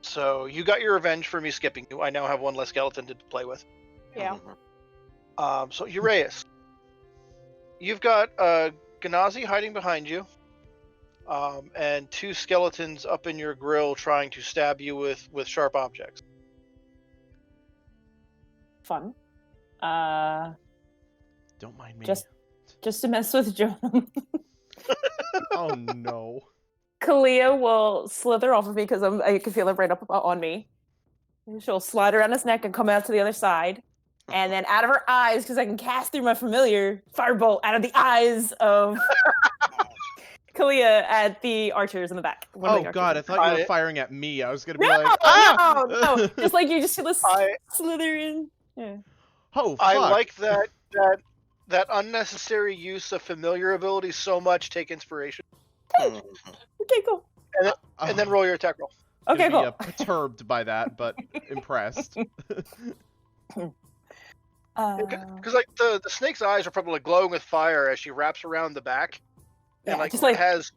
Speaker 4: So you got your revenge for me skipping you. I now have one less skeleton to play with.
Speaker 2: Yeah.
Speaker 4: So Uraeus, you've got Ganazi hiding behind you, and 2 skeletons up in your grill trying to stab you with sharp objects.
Speaker 3: Fun.
Speaker 1: Don't mind me.
Speaker 3: Just to mess with Joan.
Speaker 1: Oh no.
Speaker 3: Kalia will slither off of me because I can feel it right up on me. And she'll slide around his neck and come out to the other side. And then out of her eyes, because I can cast through my familiar, firebolt out of the eyes of Kalia at the archers in the back. One of the
Speaker 1: Oh
Speaker 3: archers
Speaker 1: god,
Speaker 3: in
Speaker 1: I
Speaker 3: the
Speaker 1: thought you were
Speaker 4: I-
Speaker 1: firing at me. I was gonna be
Speaker 3: No,
Speaker 1: like, ah!
Speaker 3: no. Just like you just see this
Speaker 4: I-
Speaker 3: slither in. Yeah.
Speaker 1: Oh fuck!
Speaker 4: I like that unnecessary use of familiar abilities so much. Take inspiration,
Speaker 3: Okay, cool.
Speaker 4: and then roll your attack roll.
Speaker 1: Gonna
Speaker 3: Okay,
Speaker 1: be,
Speaker 3: cool.
Speaker 1: perturbed by that, but impressed.
Speaker 4: Because like the snake's eyes are probably glowing with fire as she wraps around the back,
Speaker 3: Yeah,
Speaker 4: and like
Speaker 3: just like
Speaker 4: has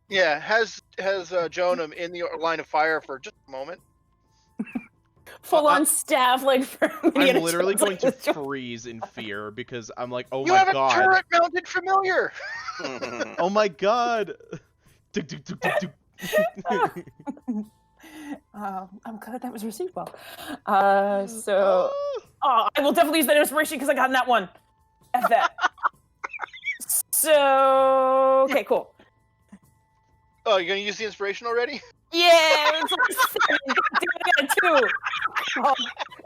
Speaker 4: Jonam in the line of fire for just a moment.
Speaker 3: full on staff, like for
Speaker 1: I'm literally going to freeze in fear because I'm like, oh
Speaker 4: You
Speaker 1: my
Speaker 4: have
Speaker 1: god.
Speaker 4: a turret mounted familiar.
Speaker 1: Oh my god. Duk, duk, duk, duk, duk.
Speaker 3: I'm glad that was received well. So I will definitely use that inspiration because I got in that one. F that. So okay, cool.
Speaker 4: Oh, you're gonna use the inspiration already?
Speaker 3: Yeah, it's like 7. I got 2. Oh,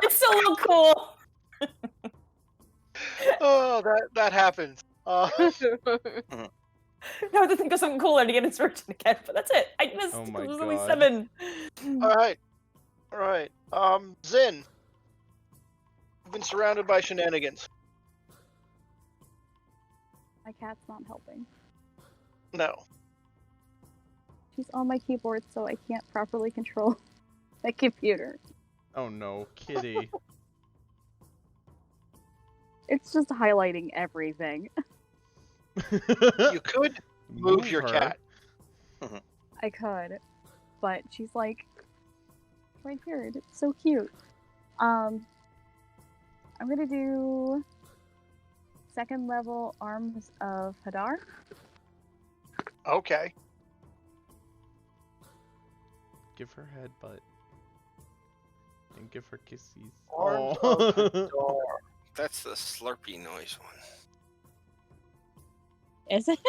Speaker 3: it's still a little cool.
Speaker 4: Oh, that happens.
Speaker 3: Now I have to think of something cooler to get inspiration again, but that's it. I missed.
Speaker 1: Oh my
Speaker 3: it was only
Speaker 1: God.
Speaker 3: 7.
Speaker 4: All right. Zin. You've been surrounded by shenanigans.
Speaker 6: My cat's not helping.
Speaker 4: No.
Speaker 6: She's on my keyboard, so I can't properly control the computer.
Speaker 1: Oh no, kitty.
Speaker 6: It's just highlighting everything.
Speaker 4: You could move your
Speaker 1: her.
Speaker 4: cat.
Speaker 6: I could, but she's like right here. and It's so cute. I'm gonna do 2nd level Arms of Hadar.
Speaker 4: Okay.
Speaker 1: Give her headbutt. And give her kisses.
Speaker 4: Arms
Speaker 1: Aw.
Speaker 4: of Hadar.
Speaker 5: That's the slurpy noise one.
Speaker 6: Is it?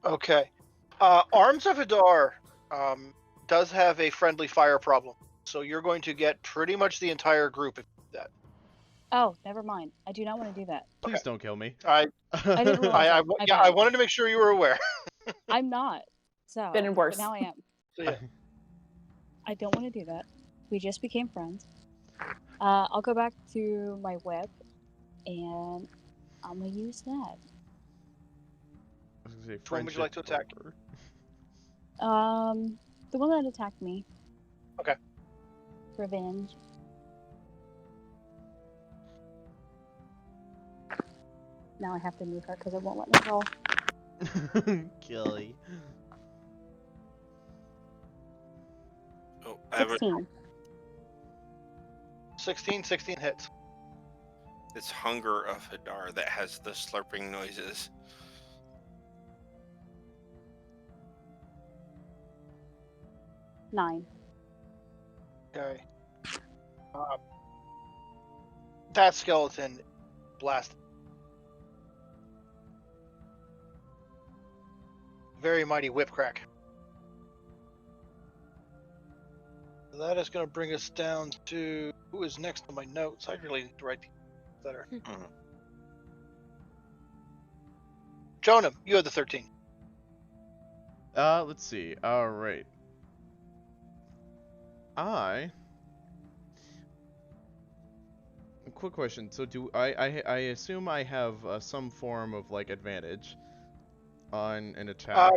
Speaker 4: Okay. Arms of Hadar does have a friendly fire problem, so you're going to get pretty much the entire group if you do that.
Speaker 6: Oh, never mind. I do not want to do that.
Speaker 1: Please don't kill me.
Speaker 4: I
Speaker 6: didn't realize
Speaker 4: I wanted to make sure you were aware.
Speaker 6: I'm not. So
Speaker 3: Been worse.
Speaker 6: But now I am.
Speaker 4: So, yeah.
Speaker 6: I don't want to do that. We just became friends. I'll go back to my whip, and I'm gonna use that.
Speaker 1: I was gonna say
Speaker 4: Which one would you like to attack?
Speaker 1: friendship
Speaker 6: The one that attacked me.
Speaker 4: Okay.
Speaker 6: Revenge. Now I have to move her because it won't let me roll.
Speaker 1: rover. Killy.
Speaker 5: Oh, I have
Speaker 6: 16.
Speaker 4: 16 hits.
Speaker 5: It's Hunger of Hadar that has the slurping noises.
Speaker 6: Nine.
Speaker 4: Okay. That skeleton blasted. Very mighty whip crack. That is going to bring us down to who is next on my notes. I really need to write these better. Jonam, you had the 13.
Speaker 1: Let's see. All right. Quick question. So do I assume I have some form of like advantage on an attack?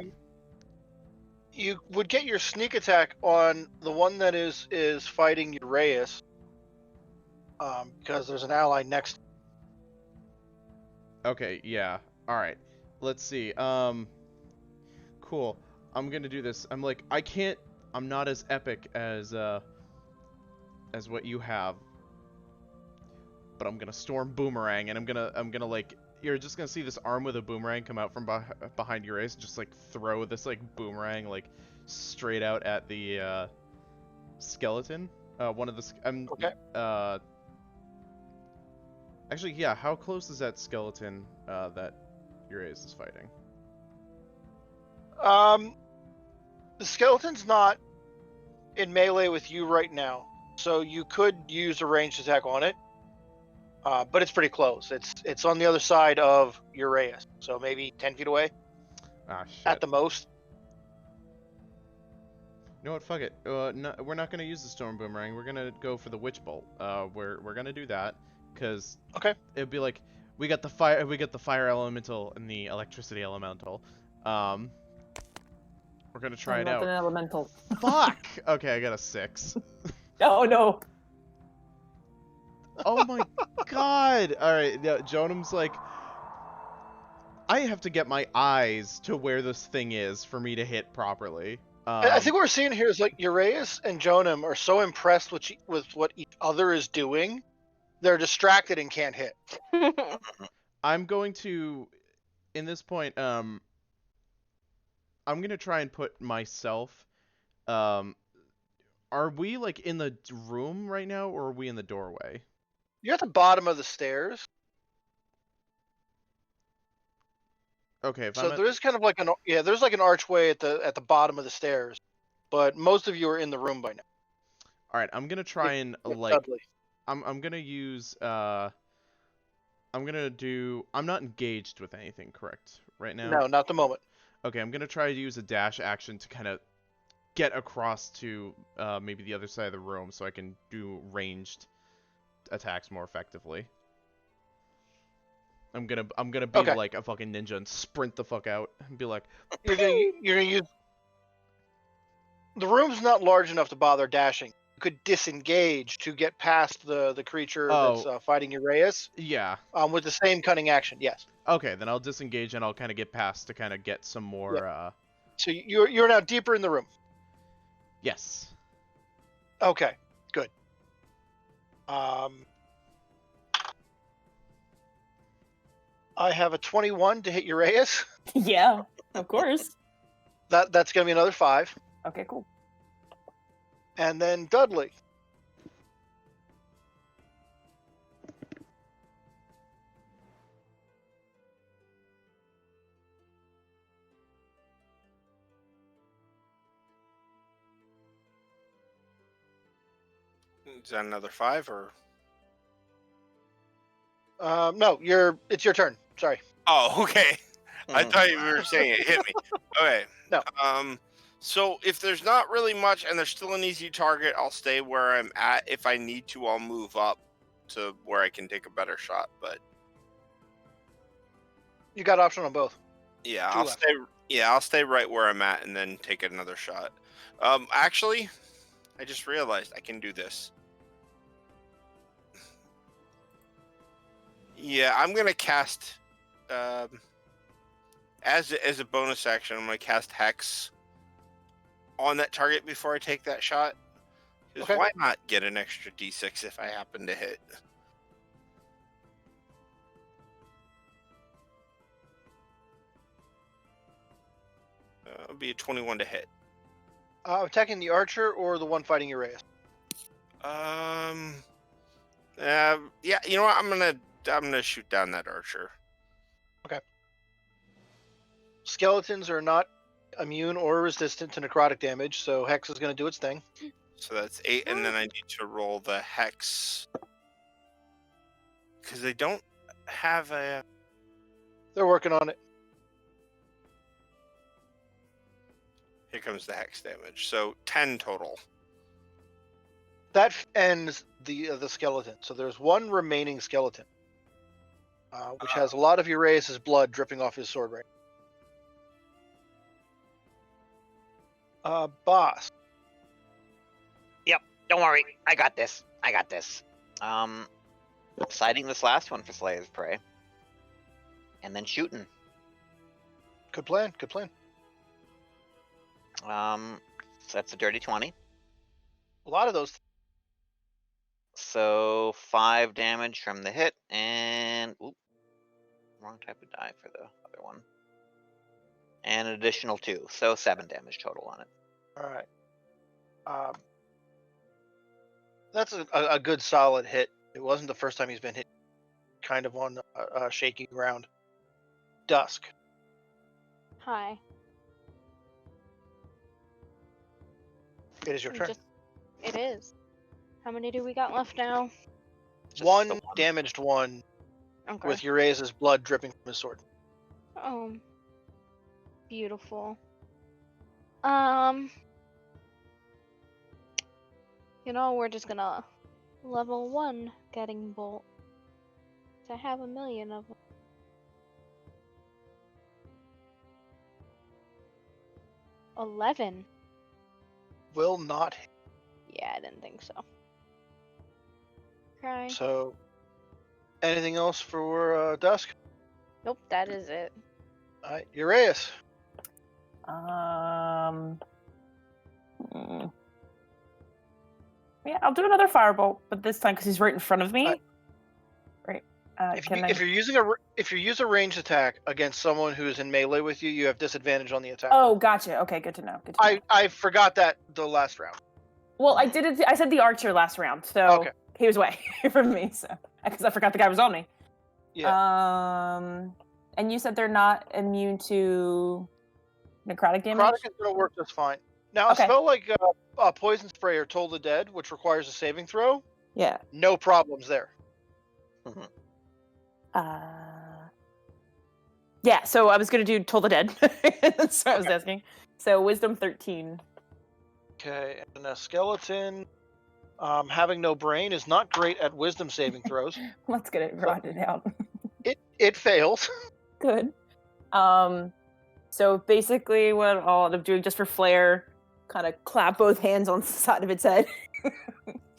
Speaker 4: You would get your sneak attack on the one that is fighting Uraeus, because there's an ally next.
Speaker 1: Okay, yeah. All right. Let's see. Cool. I'm gonna do this. I'm not as epic as what you have. But I'm gonna storm boomerang, and I'm gonna like, you're just gonna see this arm with a boomerang come out from behind your ace, just like throw this like boomerang like straight out at the skeleton. One of the
Speaker 4: Okay.
Speaker 1: Actually, yeah. How close is that skeleton that your ace is fighting?
Speaker 4: The skeleton's not in melee with you right now, so you could use a ranged attack on it. But it's pretty close. It's on the other side of Uraeus, so maybe 10 feet away.
Speaker 1: Ah, shit.
Speaker 4: at the most.
Speaker 1: You know what? Fuck it. No, we're not gonna use the storm boomerang. We're gonna go for the witch bolt. We're gonna do that because
Speaker 4: Okay.
Speaker 1: it'd be like we got the fire elemental and the electricity elemental. We're gonna try
Speaker 3: I'm
Speaker 1: it
Speaker 3: not an
Speaker 1: out.
Speaker 3: elemental.
Speaker 1: Fuck. Okay, I got a 6.
Speaker 3: Oh no.
Speaker 1: Oh my god. All right. Yeah, Jonum's like, I have to get my eyes to where this thing is for me to hit properly.
Speaker 4: I think what we're seeing here is like Uraeus and Jonam are so impressed with what each other is doing, they're distracted and can't hit.
Speaker 1: I'm going to, in this point, I'm gonna try and put myself. Are we like in the room right now, or are we in the doorway?
Speaker 4: You're at the bottom of the stairs,
Speaker 1: Okay, if
Speaker 4: so
Speaker 1: I'm at,
Speaker 4: there is kind of like there's like an archway at the bottom of the stairs, but most of you are in the room by now.
Speaker 1: all right, I'm gonna try and
Speaker 4: With
Speaker 1: like,
Speaker 4: Dudley.
Speaker 1: I'm gonna use I'm gonna do. I'm not engaged with anything, correct? Right now.
Speaker 4: No, not the moment.
Speaker 1: Okay, I'm gonna try to use a dash action to kind of get across to maybe the other side of the room so I can do ranged attacks more effectively. I'm gonna be
Speaker 4: Okay.
Speaker 1: like a fucking ninja and sprint the fuck out and be like,
Speaker 4: You're gonna use. The room's not large enough to bother dashing. You could disengage to get past the creature
Speaker 1: Oh.
Speaker 4: that's fighting Uraeus.
Speaker 1: yeah.
Speaker 4: With the same cunning action, yes.
Speaker 1: Okay, then I'll disengage and I'll kind of get past to kind of get some more.
Speaker 4: So you're now deeper in the room.
Speaker 1: Yes.
Speaker 4: Okay, good. I have a 21 to hit Uraeus.
Speaker 3: Yeah, of course.
Speaker 4: That's gonna be another 5.
Speaker 3: Okay, cool.
Speaker 4: And then Dudley.
Speaker 5: Is that another 5 or?
Speaker 4: No, it's your turn. Sorry.
Speaker 5: Oh, okay. I thought you were saying it hit me. Okay.
Speaker 4: No.
Speaker 5: So if there's not really much and there's still an easy target, I'll stay where I'm at. If I need to, I'll move up to where I can take a better shot. But
Speaker 4: You got option on both.
Speaker 5: yeah,
Speaker 4: Two
Speaker 5: I'll
Speaker 4: left.
Speaker 5: stay. Yeah, I'll stay right where I'm at and then take another shot. Actually, I just realized I can do this. Yeah, I'm gonna cast. As a bonus action, I'm gonna cast Hex on that target before I take that shot. 'Cause
Speaker 4: Okay.
Speaker 5: why not get an extra D6 if I happen to hit? It'll be a 21 to hit.
Speaker 4: Attacking the archer or the one fighting Uraeus?
Speaker 5: Yeah, you know what? I'm gonna shoot down that archer.
Speaker 4: Skeletons are not immune or resistant to necrotic damage, so Hex is going to do its thing.
Speaker 5: So that's 8, and then I need to roll the Hex because they don't have a.
Speaker 4: They're working on it.
Speaker 5: Here comes the Hex damage. So 10 total.
Speaker 4: That ends the skeleton. So there's one remaining skeleton, which has a lot of Uraeus' blood dripping off his sword right now. Boss.
Speaker 7: Don't worry, I got this. Sighting this last one for Slayer's Prey. And then shooting.
Speaker 4: Good plan. Good plan.
Speaker 7: So that's a dirty 20.
Speaker 4: A lot of those.
Speaker 7: So 5 damage from the hit, and wrong type of die for the other one. And an additional 2, so 7 damage total on it.
Speaker 4: All right. That's a good solid hit. It wasn't the first time he's been hit kind of on shaky ground. Dusk.
Speaker 2: Hi.
Speaker 4: It is your turn.
Speaker 2: It is. How many do we got left now?
Speaker 7: Just the
Speaker 4: One damaged one
Speaker 2: Okay.
Speaker 4: with Uraeus' blood dripping from his sword.
Speaker 2: Beautiful. We're just gonna level 1 getting bolt. I have 1,000,000 of them. $11.
Speaker 4: Will not hit.
Speaker 2: Yeah, I didn't think so. Cry.
Speaker 4: So, anything else for Dusk?
Speaker 2: Nope, that is it.
Speaker 4: All right, Uraeus.
Speaker 3: Yeah, I'll do another firebolt, but this time because he's right in front of me. Right.
Speaker 4: If you're using a ranged attack against someone who is in melee with you, you have disadvantage on the attack.
Speaker 3: Oh, gotcha. Okay, good to know. Good to know.
Speaker 4: I forgot that the last round.
Speaker 3: Well, I did it. I said the archer last round, so
Speaker 4: Okay.
Speaker 3: he was away from me. So because I forgot the guy was on me.
Speaker 4: Yeah.
Speaker 3: And you said they're not immune to necrotic damage.
Speaker 4: Necrotic is going to work just fine. Now,
Speaker 3: Okay.
Speaker 4: a spell like Poison Spray or Toll the Dead, which requires a saving throw,
Speaker 3: Yeah.
Speaker 4: no problems there.
Speaker 3: Yeah. So I was gonna do Toll the Dead. That's what I was asking. So Wisdom 13.
Speaker 4: Okay, and a skeleton having no brain is not great at Wisdom saving throws.
Speaker 3: Let's get it rotted out.
Speaker 4: It fails.
Speaker 3: Good. So basically, what I'll end up doing just for flair, kind of clap both hands on the side of its head.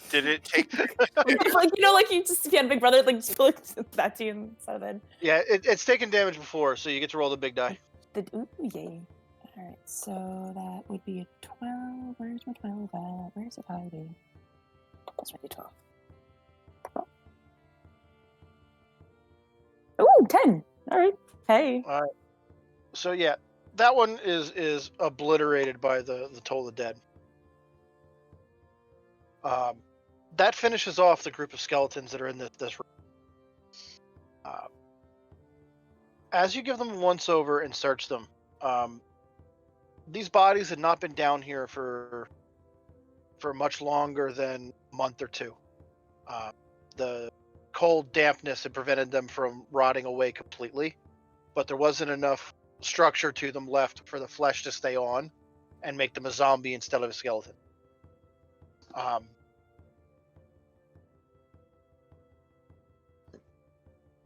Speaker 5: Did it take?
Speaker 3: Like you just if you had a big brother, like just like that to you on the side of the head.
Speaker 4: Yeah, it's taken damage before, so you get to roll the big die.
Speaker 3: Ooh, yay. All right, so that would be a 12. Where's my 12 at? Where's it hiding? That's my 12. Ooh, 10. All right. Hey.
Speaker 4: All right. So yeah, that one is obliterated by the Toll the Dead. That finishes off the group of skeletons that are in this room. As you give them a once over and search them, these bodies had not been down here for much longer than a month or two. The cold dampness had prevented them from rotting away completely, but there wasn't enough structure to them left for the flesh to stay on and make them a zombie instead of a skeleton.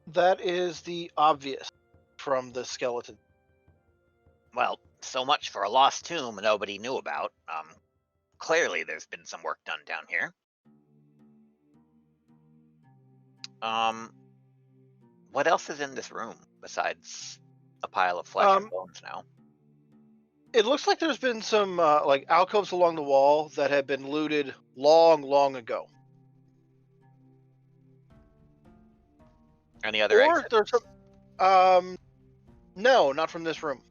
Speaker 4: That is the obvious from the skeleton.
Speaker 7: Well, so much for a lost tomb nobody knew about. Clearly there's been some work done down here. What else is in this room besides a pile of flesh and bones now?
Speaker 4: It looks like there's been some like alcoves along the wall that have been looted long ago.
Speaker 7: Any other
Speaker 4: Or
Speaker 7: exits?
Speaker 4: there's some, no, not from this room.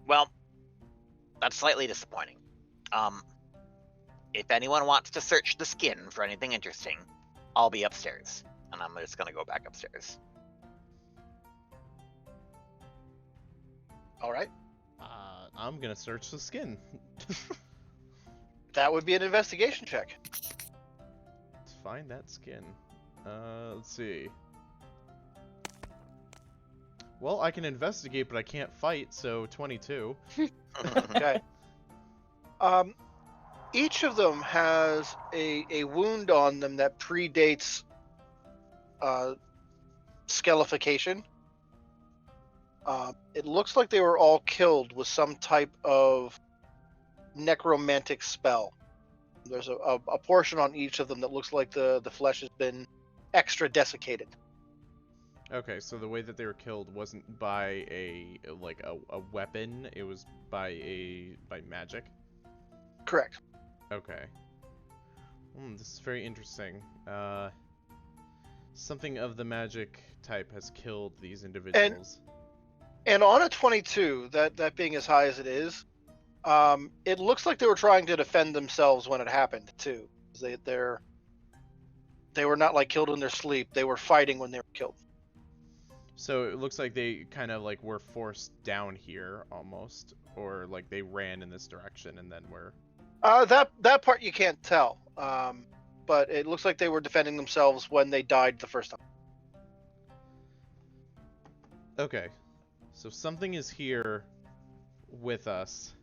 Speaker 7: Well, that's slightly disappointing. If anyone wants to search the skin for anything interesting, I'll be upstairs. And I'm just gonna go back upstairs.
Speaker 4: All right.
Speaker 1: I'm gonna search the skin.
Speaker 4: That would be an investigation check.
Speaker 1: Let's find that skin. Let's see. Well, I can investigate, but I can't fight, so 22.
Speaker 4: Okay. Each of them has a wound on them that predates scarification. It looks like they were all killed with some type of necromantic spell. There's a portion on each of them that looks like the flesh has been extra desiccated.
Speaker 1: Okay, so the way that they were killed wasn't by a weapon, it was by magic?
Speaker 4: Correct.
Speaker 1: Okay. This is very interesting. Something of the magic type has killed these individuals.
Speaker 4: And on a 22, that being as high as it is, it looks like they were trying to defend themselves when it happened too. They were not like killed in their sleep. They were fighting when they were killed.
Speaker 1: So it looks like they kind of like were forced down here almost, or like they ran in this direction and then were.
Speaker 4: That part you can't tell. But it looks like they were defending themselves when they died the first time.
Speaker 1: Okay. So something is here with us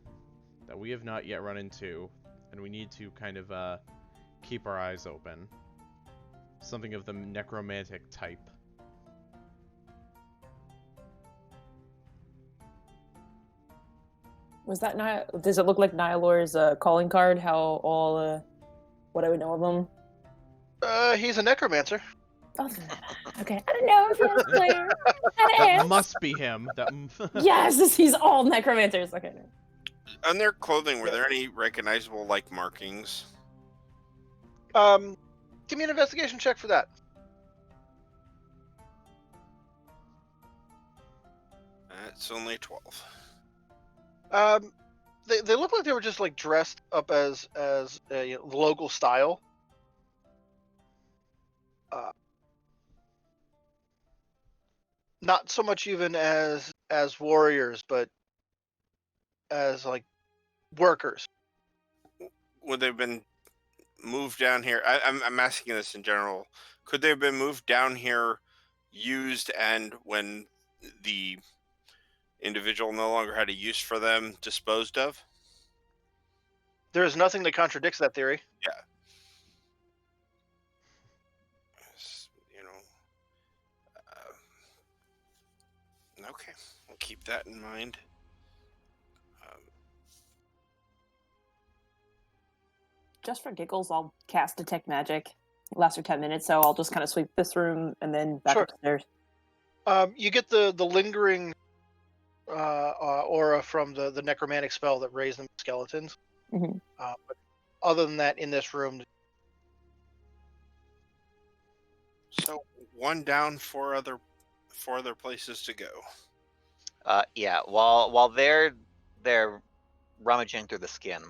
Speaker 1: that we have not yet run into, and we need to kind of keep our eyes open. Something of the necromantic type.
Speaker 3: Was that does it look like Nihilor's calling card? How all what I would know of him?
Speaker 4: He's a necromancer.
Speaker 3: Oh, okay. I don't know if he has clear.
Speaker 1: That must be him.
Speaker 3: Yes, he's all necromancers. Okay.
Speaker 5: On their clothing, were there any recognizable markings?
Speaker 4: Give me an investigation check for that.
Speaker 5: It's only 12.
Speaker 4: They look like they were just dressed up as local style. Not so much even as warriors, but as workers.
Speaker 5: Would they have been moved down here? I'm asking this in general. Could they have been moved down here, used, and when the individual no longer had a use for them, disposed of?
Speaker 4: There is nothing that contradicts that theory.
Speaker 5: Yeah. Okay, we'll keep that in mind.
Speaker 3: Just for giggles, I'll cast Detect Magic. It lasts for 10 minutes, so I'll just kind of sweep this room and then back upstairs.
Speaker 4: You get the lingering aura from the necromantic spell that raised them skeletons.
Speaker 3: Mm-hmm.
Speaker 4: But other than that, in this room.
Speaker 5: So 1 down, 4 other places to go.
Speaker 7: Yeah. While they're rummaging through the skin,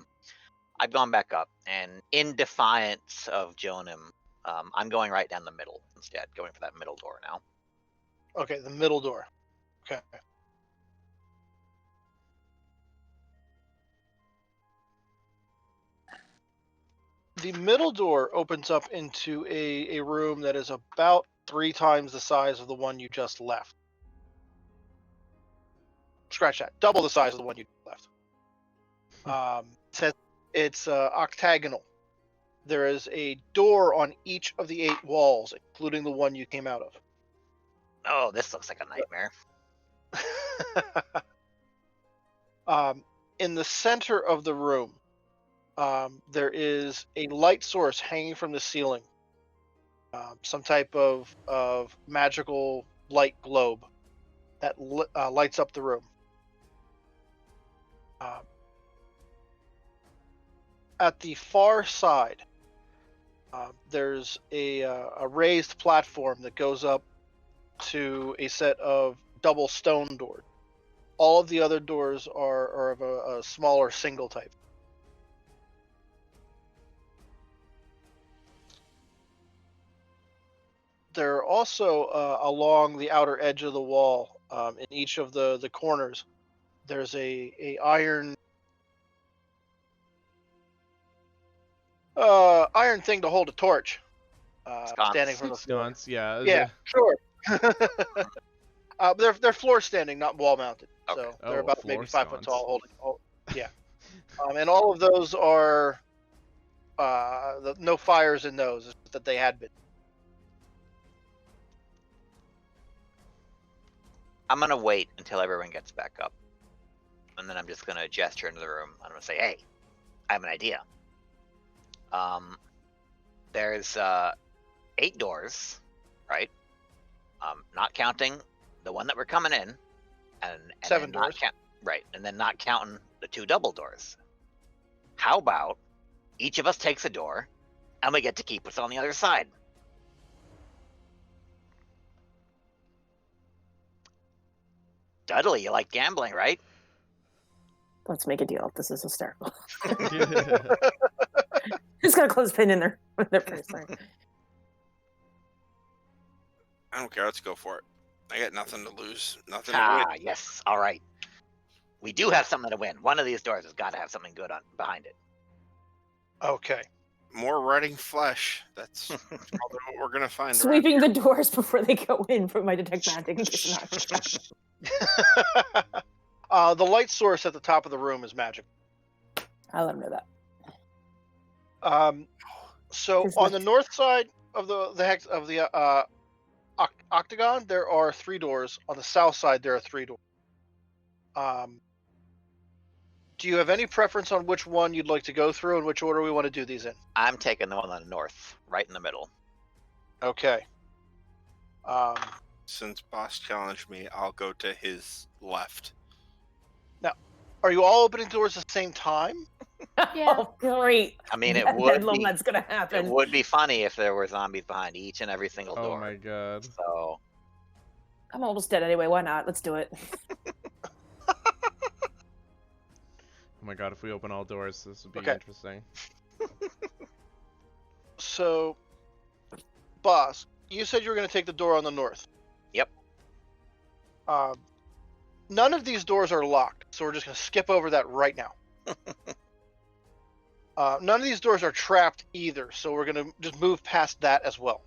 Speaker 7: I've gone back up, and in defiance of Jonim, I'm going right down the middle instead, going for that middle door now.
Speaker 4: Okay, the middle door. Okay. The middle door opens up into a room that is about 3 times the size of the one you just left. Scratch that. Double the size of the one you left. It's octagonal. There is a door on each of the 8 walls, including the one you came out of.
Speaker 7: Oh, this looks like a nightmare.
Speaker 4: In the center of the room, there is a light source hanging from the ceiling. Some type of magical light globe that lights up the room. At the far side, there's a raised platform that goes up to a set of double stone doors. All of the other doors are of a smaller single type. There are also along the outer edge of the wall, in each of the corners, there's a iron thing to hold a torch. Standing from the floor.
Speaker 1: Sconce, yeah.
Speaker 4: Yeah, sure. They're floor standing, not wall mounted.
Speaker 7: Okay.
Speaker 4: So they're about maybe 5 foot
Speaker 1: sconce.
Speaker 4: tall. Yeah. And all of those are no fires in those that they had been.
Speaker 7: I'm gonna wait until everyone gets back up, and then I'm just gonna gesture into the room. I'm gonna say, "Hey, I have an idea. There's 8 doors, right? Not counting the one that we're coming in, and
Speaker 4: 7
Speaker 7: then not
Speaker 4: doors.
Speaker 7: right, and then not counting the 2 double doors. How about each of us takes a door, and we get to keep what's on the other side?" Dudley, you like gambling, right?
Speaker 3: Let's make a deal. This is hysterical. Just gonna close pin in there first. Sorry.
Speaker 5: I don't care. Let's go for it. I got nothing to lose. Nothing to win.
Speaker 7: Yes. All right. We do have something to win. One of these doors has got to have something good behind it.
Speaker 4: Okay.
Speaker 5: more rotting flesh. That's probably what we're gonna find.
Speaker 3: Sweeping the doors before they go in for my detect magic in case not.
Speaker 4: The light source at the top of the room is magic.
Speaker 3: I'll let him know that.
Speaker 4: So
Speaker 3: There's
Speaker 4: on the
Speaker 3: nothing-
Speaker 4: north side of the octagon, there are 3 doors. On the south side, there are 3 doors. Do you have any preference on which one you'd like to go through and which order we want to do these in?
Speaker 7: I'm taking the one on the north, right in the middle.
Speaker 4: Okay.
Speaker 5: Since boss challenged me, I'll go to his left.
Speaker 4: Are you all opening doors at the same time?
Speaker 2: Yeah.
Speaker 3: Oh, great.
Speaker 7: I mean, it
Speaker 3: That
Speaker 7: would
Speaker 3: bedlam
Speaker 7: be
Speaker 3: that's gonna happen.
Speaker 7: it would be funny if there were zombies behind each and every single
Speaker 1: Oh
Speaker 7: door.
Speaker 1: my god.
Speaker 7: So
Speaker 3: I'm almost dead anyway. Why not? Let's do it.
Speaker 1: Oh my god, if we open all doors, this would be
Speaker 4: Okay.
Speaker 1: interesting.
Speaker 4: So, boss, you said you were going to take the door on the north.
Speaker 7: Yep.
Speaker 4: None of these doors are locked, so we're just going to skip over that right now. None of these doors are trapped either, so we're going to just move past that as well.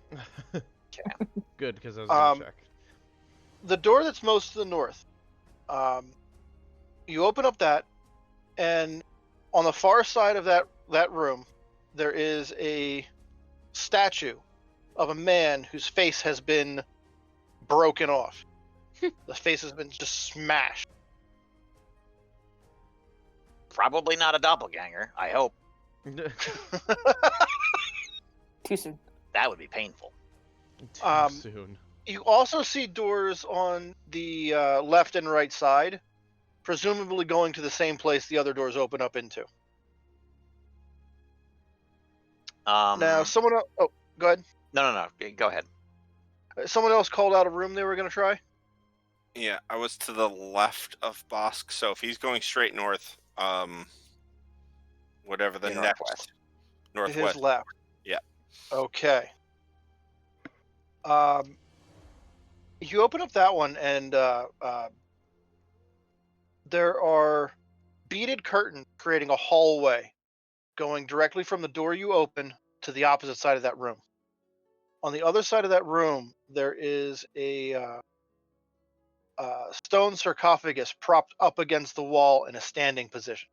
Speaker 1: Good, because I was gonna check.
Speaker 4: The door that's most to the north, you open up that, and on the far side of that room, there is a statue of a man whose face has been broken off. The face has been just smashed.
Speaker 7: probably not a doppelganger. I hope.
Speaker 3: Too soon.
Speaker 7: That would be painful.
Speaker 1: Too soon.
Speaker 4: You also see doors on the left and right side, presumably going to the same place the other doors open up into. Now, someone else... Oh, go ahead.
Speaker 7: No. Go ahead.
Speaker 4: Someone else called out a room they were going to try?
Speaker 5: Yeah, I was to the left of Bosk, so if he's going straight north, whatever the
Speaker 7: Yeah,
Speaker 5: next northwest.
Speaker 4: His left.
Speaker 5: Yeah.
Speaker 4: Okay. You open up that one, and there are beaded curtains creating a hallway going directly from the door you open to the opposite side of that room. On the other side of that room, there is a stone sarcophagus propped up against the wall in a standing position.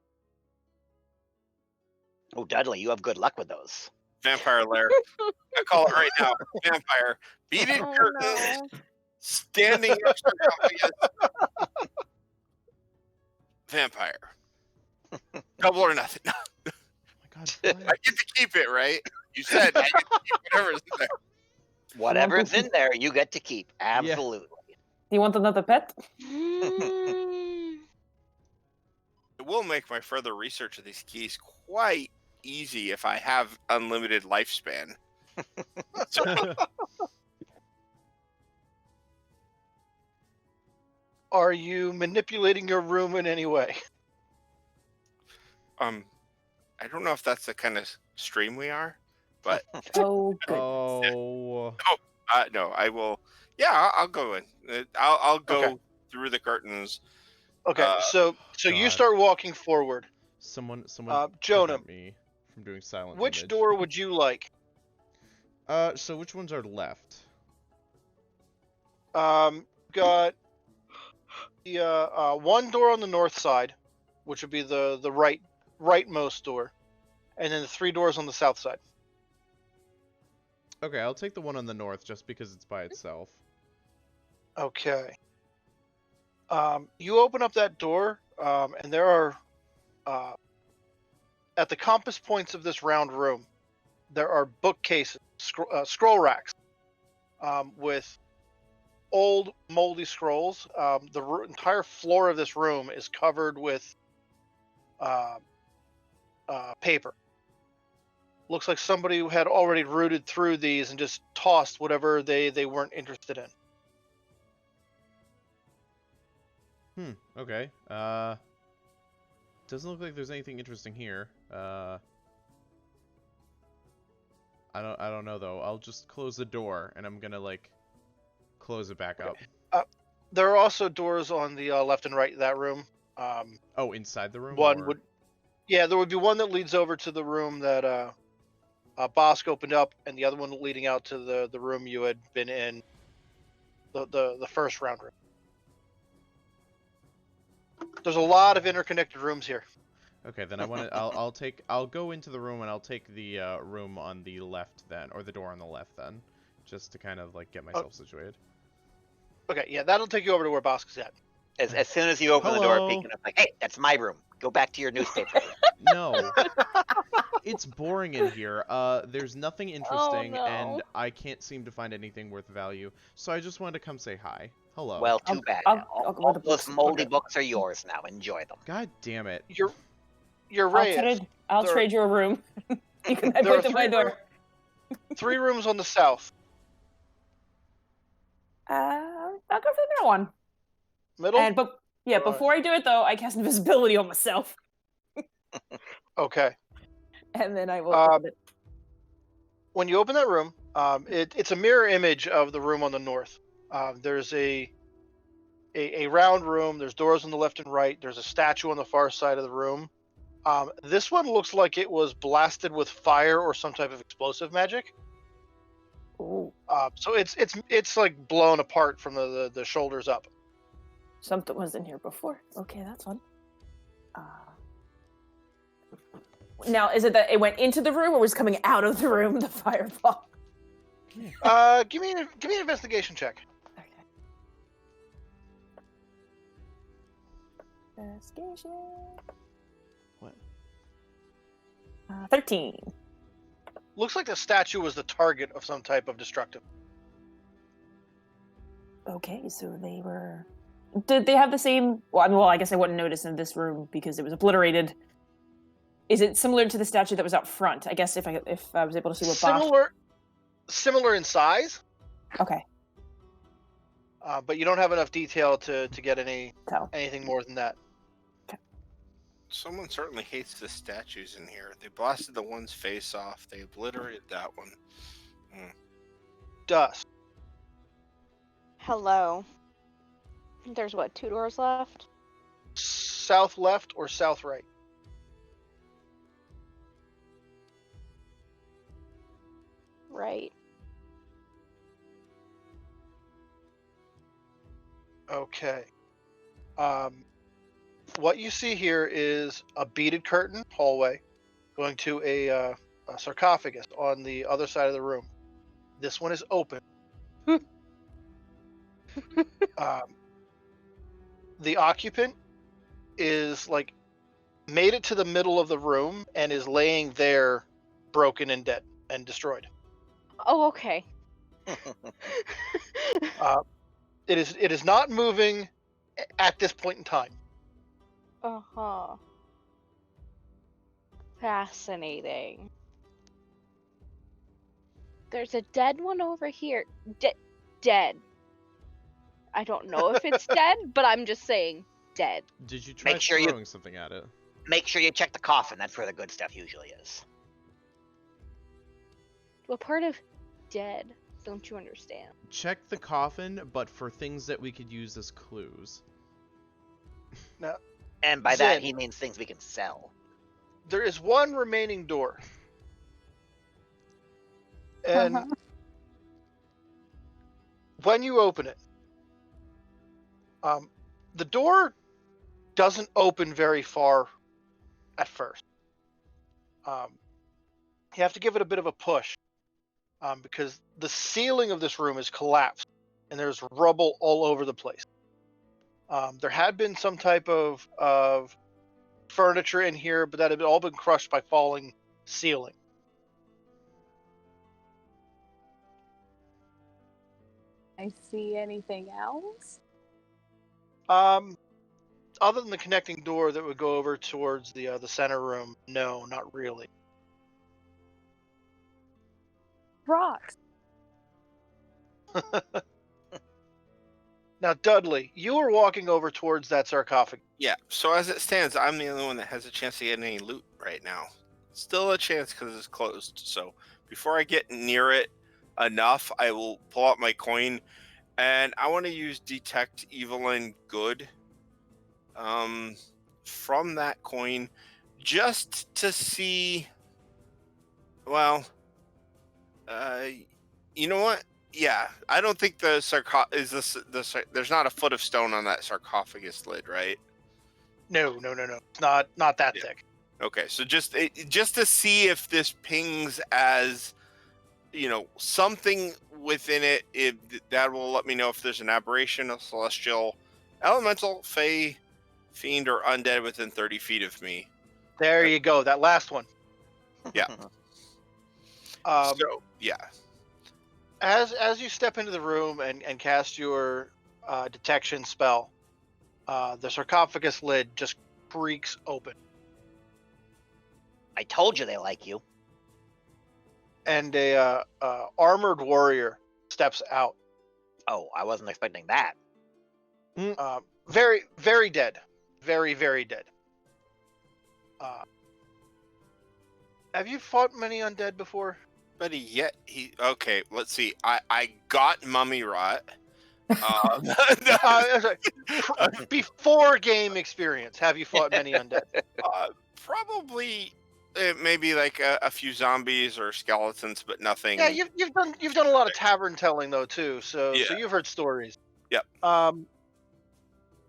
Speaker 7: Oh, Dudley, you have good luck with those.
Speaker 5: Vampire lair. I call it right now. Vampire. Beaded
Speaker 2: Oh,
Speaker 5: curtains.
Speaker 2: no.
Speaker 5: Standing up sarcophagus. Vampire. Double or nothing.
Speaker 1: Oh my god.
Speaker 5: I get to keep it, right? You said I get to keep whatever's in there.
Speaker 7: Whatever's in there, you get to keep. Absolutely.
Speaker 3: Do you want another pet?
Speaker 2: Mm.
Speaker 5: It will make my further research of these keys quite easy if I have unlimited lifespan.
Speaker 4: Are you manipulating your room in any way?
Speaker 5: I don't know if that's the kind of stream we are, but
Speaker 3: Oh, good.
Speaker 1: Oh.
Speaker 5: no, I will. Yeah, I'll go in. I'll go
Speaker 4: Okay.
Speaker 5: through the curtains.
Speaker 4: Okay, so you
Speaker 1: God.
Speaker 4: start walking forward.
Speaker 1: Someone
Speaker 4: Jonah,
Speaker 1: prevent me from doing silent
Speaker 4: which
Speaker 1: image.
Speaker 4: door would you like?
Speaker 1: So which ones are left?
Speaker 4: Got the one door on the north side, which would be the rightmost door, and then the 3 doors on the south side.
Speaker 1: Okay, I'll take the one on the north just because it's by itself.
Speaker 4: Okay. You open up that door, and there are at the compass points of this round room, there are bookcases, scroll racks, with old moldy scrolls. The entire floor of this room is covered with paper. Looks like somebody had already rooted through these and just tossed whatever they weren't interested in.
Speaker 1: Okay. Doesn't look like there's anything interesting here. I don't know though. I'll just close the door and I'm gonna like close it back up.
Speaker 4: There are also doors on the left and right of that room.
Speaker 1: Oh, inside the room?
Speaker 4: One
Speaker 1: or...
Speaker 4: would, yeah, there would be one that leads over to the room that Bosk opened up, and the other one leading out to the room you had been in, the first round room. There's a lot of interconnected rooms here.
Speaker 1: Okay, then I'll go into the room and I'll take the room on the left then, or the door on the left then, just to kind of like get myself situated.
Speaker 4: Okay, yeah, that'll take you over to where Bosk is at.
Speaker 7: As soon as you open the door,
Speaker 1: Hello?
Speaker 7: peeking up like, hey, that's my room. Go back to your newspaper.
Speaker 1: No. It's boring in here. There's nothing interesting,
Speaker 2: no.
Speaker 1: and I can't seem to find anything worth value. So I just wanted to come say hi. Hello.
Speaker 7: Well, too bad.
Speaker 3: I'll
Speaker 7: All
Speaker 3: go with the
Speaker 7: those
Speaker 3: books.
Speaker 7: moldy
Speaker 1: Okay.
Speaker 7: books are yours now. Enjoy them.
Speaker 1: God damn it.
Speaker 4: You're right.
Speaker 3: I'll
Speaker 4: There-
Speaker 3: trade you a room. You can
Speaker 4: There are
Speaker 3: put to my door.
Speaker 4: 3 rooms on the south.
Speaker 3: I'll go for the middle one.
Speaker 4: Middle?
Speaker 3: And
Speaker 4: Alright.
Speaker 3: before I do it though, I cast invisibility on myself,
Speaker 4: Okay.
Speaker 3: and then I will.
Speaker 4: Um,
Speaker 3: open it.
Speaker 4: When you open that room, it's a mirror image of the room on the north. There's a round room. There's doors on the left and right. There's a statue on the far side of the room. This one looks like it was blasted with fire or some type of explosive magic.
Speaker 3: Ooh,
Speaker 4: So it's like blown apart from the shoulders up.
Speaker 3: something was in here before. Okay, that's fun. Now, is it that it went into the room or was coming out of the room? The fireball.
Speaker 4: Give me an investigation check.
Speaker 3: Okay. Investigation.
Speaker 1: What?
Speaker 3: 13.
Speaker 4: Looks like the statue was the target of some type of destructive.
Speaker 3: Okay, so they were. Did they have the same? Well, I guess I wouldn't notice in this room because it was obliterated. Is it similar to the statue that was out front? I guess if I was able to see what Bosch.
Speaker 4: Similar in size,
Speaker 3: Okay,
Speaker 4: but you don't have enough detail to get
Speaker 3: tell.
Speaker 4: anything more than that.
Speaker 5: Someone certainly hates the statues in here. They blasted the one's face off. They obliterated that one.
Speaker 4: Dust.
Speaker 2: Hello. There's what, 2 doors left?
Speaker 4: South left or south right?
Speaker 2: Right.
Speaker 4: Okay. What you see here is a beaded curtain hallway going to a sarcophagus on the other side of the room. This one is open. The occupant is like made it to the middle of the room and is laying there broken and dead and destroyed.
Speaker 2: Oh, okay.
Speaker 4: It is not moving at this point in time.
Speaker 2: Uh-huh. Fascinating. There's a dead one over here. Dead. I don't know if it's dead, but I'm just saying dead.
Speaker 1: Did you try
Speaker 7: Make sure you-
Speaker 1: throwing something at it?
Speaker 7: Make sure you check the coffin. That's where the good stuff usually is.
Speaker 2: What part of dead don't you understand?
Speaker 1: Check the coffin, but for things that we could use as clues.
Speaker 7: And by that,
Speaker 4: Zin.
Speaker 7: he means things we can sell.
Speaker 4: There is one remaining door. And when you open it, the door doesn't open very far at first. You have to give it a bit of a push because the ceiling of this room is collapsed and there's rubble all over the place. There had been some type of furniture in here, but that had all been crushed by falling ceiling.
Speaker 6: I see anything else?
Speaker 4: Other than the connecting door that would go over towards the center room, no, not really.
Speaker 6: Rocks.
Speaker 4: Now, Dudley, you were walking over towards that sarcophagus.
Speaker 5: Yeah, so as it stands, I'm the only one that has a chance to get any loot right now. Still a chance because it's closed. So before I get near it enough, I will pull out my coin, and I want to use Detect Evil and Good from that coin just to see. Well, You know what? Yeah, I don't think the there's not a foot of stone on that sarcophagus lid, right?
Speaker 4: No. It's not that
Speaker 5: Yeah.
Speaker 4: thick.
Speaker 5: Okay, so just to see if this pings as, something within it, that will let me know if there's an aberration, a celestial, elemental, fey, fiend, or undead within 30 feet of me.
Speaker 4: There you go. That last one.
Speaker 5: Yeah.
Speaker 4: Um,
Speaker 5: So yeah.
Speaker 4: as you step into the room and cast your detection spell, the sarcophagus lid just creaks open,
Speaker 7: I told you they like you.
Speaker 4: and a armored warrior steps out.
Speaker 7: Oh, I wasn't expecting that.
Speaker 4: Very, very dead. Very, very dead. Have you fought many undead before?
Speaker 5: But okay, let's see. I got mummy rot.
Speaker 4: Sorry. Before game experience, have you fought many undead?
Speaker 5: Probably maybe like a few zombies or skeletons, but nothing.
Speaker 4: Yeah, you've done a lot of tavern telling though too, so
Speaker 5: Yeah.
Speaker 4: you've heard stories.
Speaker 5: Yep.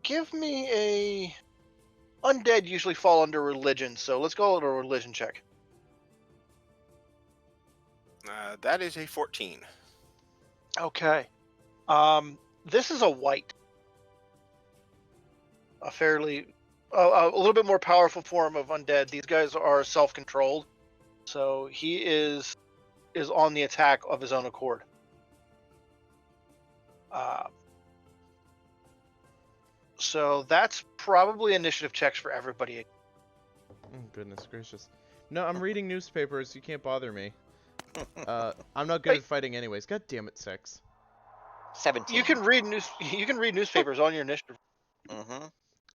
Speaker 4: Give me a undead usually fall under religion, so let's call it a religion check.
Speaker 5: That is a 14.
Speaker 4: Okay. This is a white. A fairly a little bit more powerful form of undead. These guys are self-controlled, so he is on the attack of his own accord. So that's probably initiative checks for everybody.
Speaker 1: Oh, goodness gracious. No, I'm reading newspapers. You can't bother me. I'm not good at fighting anyways. God damn it, 6.
Speaker 7: 17.
Speaker 4: You can read newspapers on your initiative.
Speaker 7: Mm-hmm.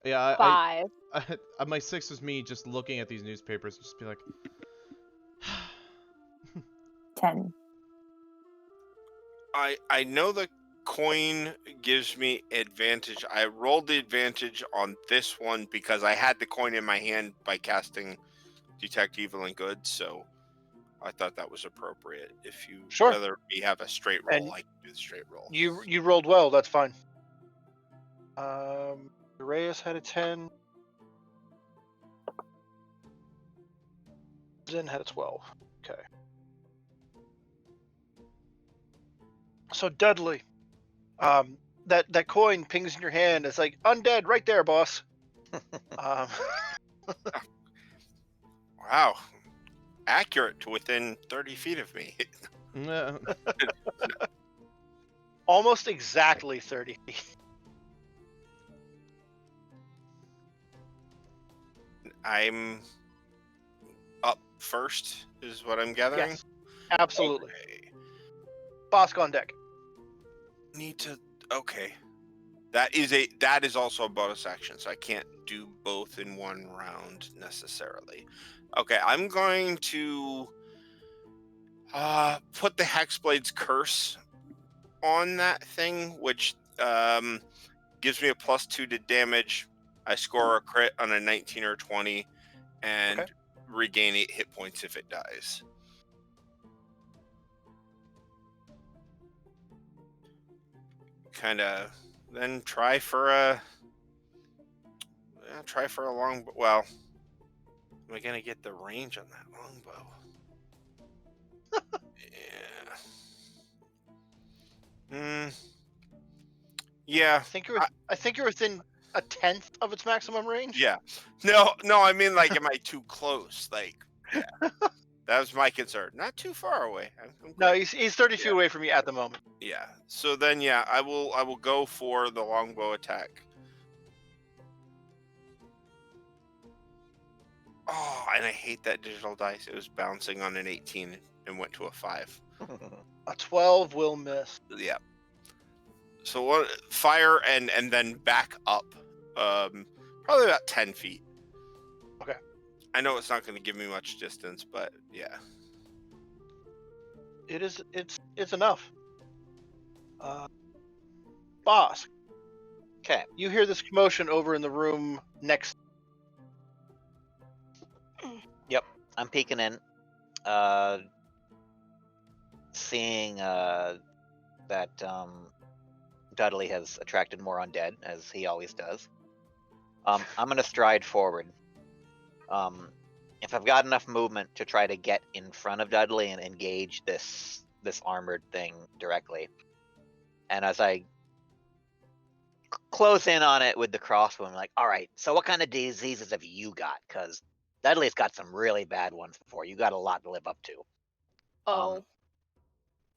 Speaker 1: Yeah,
Speaker 2: 5.
Speaker 1: my 6 was me just looking at these newspapers, just be like,
Speaker 3: 10.
Speaker 5: I know the coin gives me advantage. I rolled the advantage on this one because I had the coin in my hand by casting Detect Evil and Good, so I thought that was appropriate. If you rather me have a straight roll,
Speaker 4: And
Speaker 5: I can do the straight roll.
Speaker 4: You rolled well. That's fine. Reyes had a 10. Zen had a 12. Okay. So Dudley, that coin pings in your hand. It's like undead right there, boss.
Speaker 5: Wow, accurate to within 30 feet of me.
Speaker 4: Almost exactly 30 feet.
Speaker 5: I'm up first, is what I'm gathering.
Speaker 4: Yes, absolutely.
Speaker 5: Okay.
Speaker 4: Bosk on deck.
Speaker 5: Okay. That is also a bonus action, so I can't do both in one round necessarily. Okay, I'm going to put the Hexblade's Curse on that thing, which gives me a +2 to damage. I score a crit on a 19 or 20 and regain 8 hit points if it dies. Kind of then try for a long. Well, am I gonna get the range on that longbow? Yeah. Yeah.
Speaker 4: I think you're within a 1/10 of its maximum range.
Speaker 5: Yeah. No. I mean, like, am I too close? Like, yeah. That was my concern. Not too far away.
Speaker 4: No, he's 30 feet away from you at the moment.
Speaker 5: Yeah. So then, yeah, I will go for the longbow attack. Oh, and I hate that digital dice. It was bouncing on an 18 and went to a 5.
Speaker 4: A 12 will miss.
Speaker 5: Yeah. So fire and then back up, probably about 10 feet.
Speaker 4: Okay.
Speaker 5: I know it's not going to give me much distance, but yeah.
Speaker 4: It's enough. Boss.
Speaker 7: Okay.
Speaker 4: You hear this commotion over in the room next.
Speaker 7: Yep, I'm peeking in. seeing that Dudley has attracted more undead, as he always does, I'm going to stride forward. If I've got enough movement to try to get in front of Dudley and engage this armored thing directly, and as I close in on it with the crossbow, I'm like, all right, so what kind of diseases have you got? Because Dudley's got some really bad ones before. You got a lot to live up to.
Speaker 2: Oh.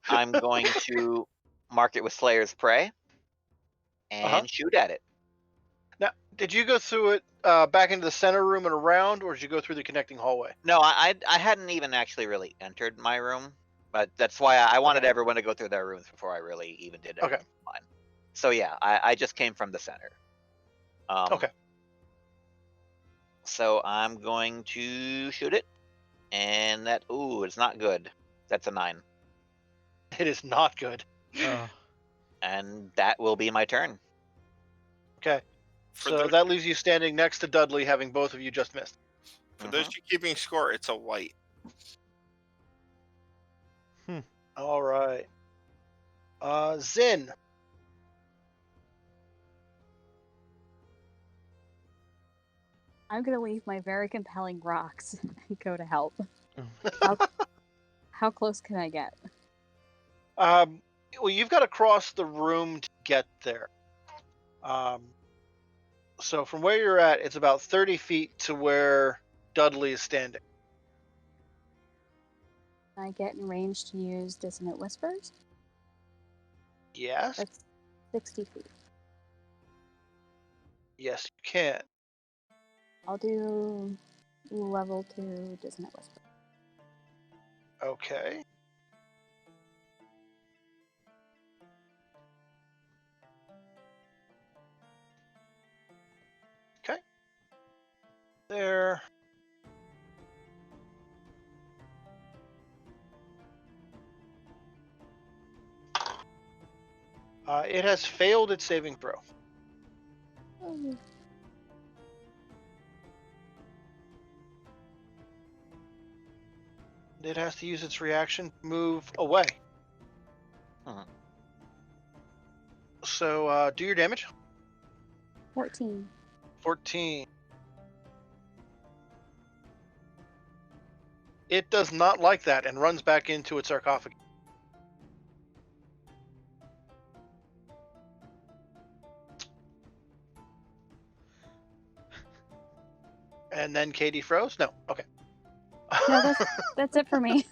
Speaker 7: I'm going to mark it with Slayer's Prey and shoot at it.
Speaker 4: Now, did you go through it back into the center room and around, or did you go through the connecting hallway?
Speaker 7: No, I hadn't even actually really entered my room, but that's why I wanted everyone to go through their rooms before I really even did it.
Speaker 4: Okay.
Speaker 7: Mine. So yeah, I just came from the center.
Speaker 4: Okay.
Speaker 7: So I'm going to shoot it, and that it's not good. That's a 9.
Speaker 4: It is not good.
Speaker 7: And that will be my turn.
Speaker 4: Okay. So that leaves you standing next to Dudley, having both of you just missed.
Speaker 5: For those you keeping score, it's a white.
Speaker 4: All right. Zin.
Speaker 6: I'm gonna leave my very compelling rocks and go to help. How close can I get?
Speaker 4: Well, you've got to cross the room to get there. So from where you're at, it's about 30 feet to where Dudley is standing.
Speaker 6: Can I get in range to use Dissonant Whispers?
Speaker 4: Yes.
Speaker 6: That's 60 feet.
Speaker 4: Yes, you can.
Speaker 6: I'll do level 2 Dissonant Whisper.
Speaker 4: Okay. Okay. There. It has failed its saving throw.
Speaker 6: Oh.
Speaker 4: It has to use its reaction to move away. So, do your damage.
Speaker 6: 14.
Speaker 4: 14. It does not like that and runs back into its sarcophagus. And then Katie froze? No. Okay.
Speaker 6: No, that's it for me.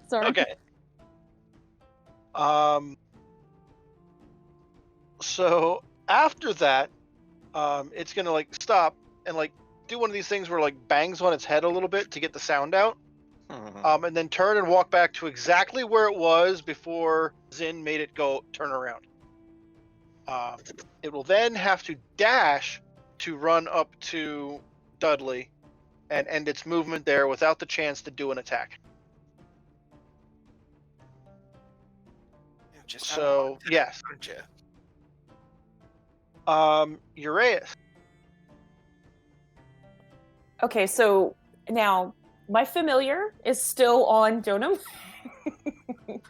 Speaker 6: Sorry.
Speaker 4: Okay. So after that, it's gonna like stop and like do one of these things where like bangs on its head a little bit to get the sound out, and then turn and walk back to exactly where it was before Zin made it go turn around. It will then have to dash to run up to Dudley and end its movement there without the chance to do an attack. So yes. Uraeus.
Speaker 3: Okay, so now my familiar is still on Jonam.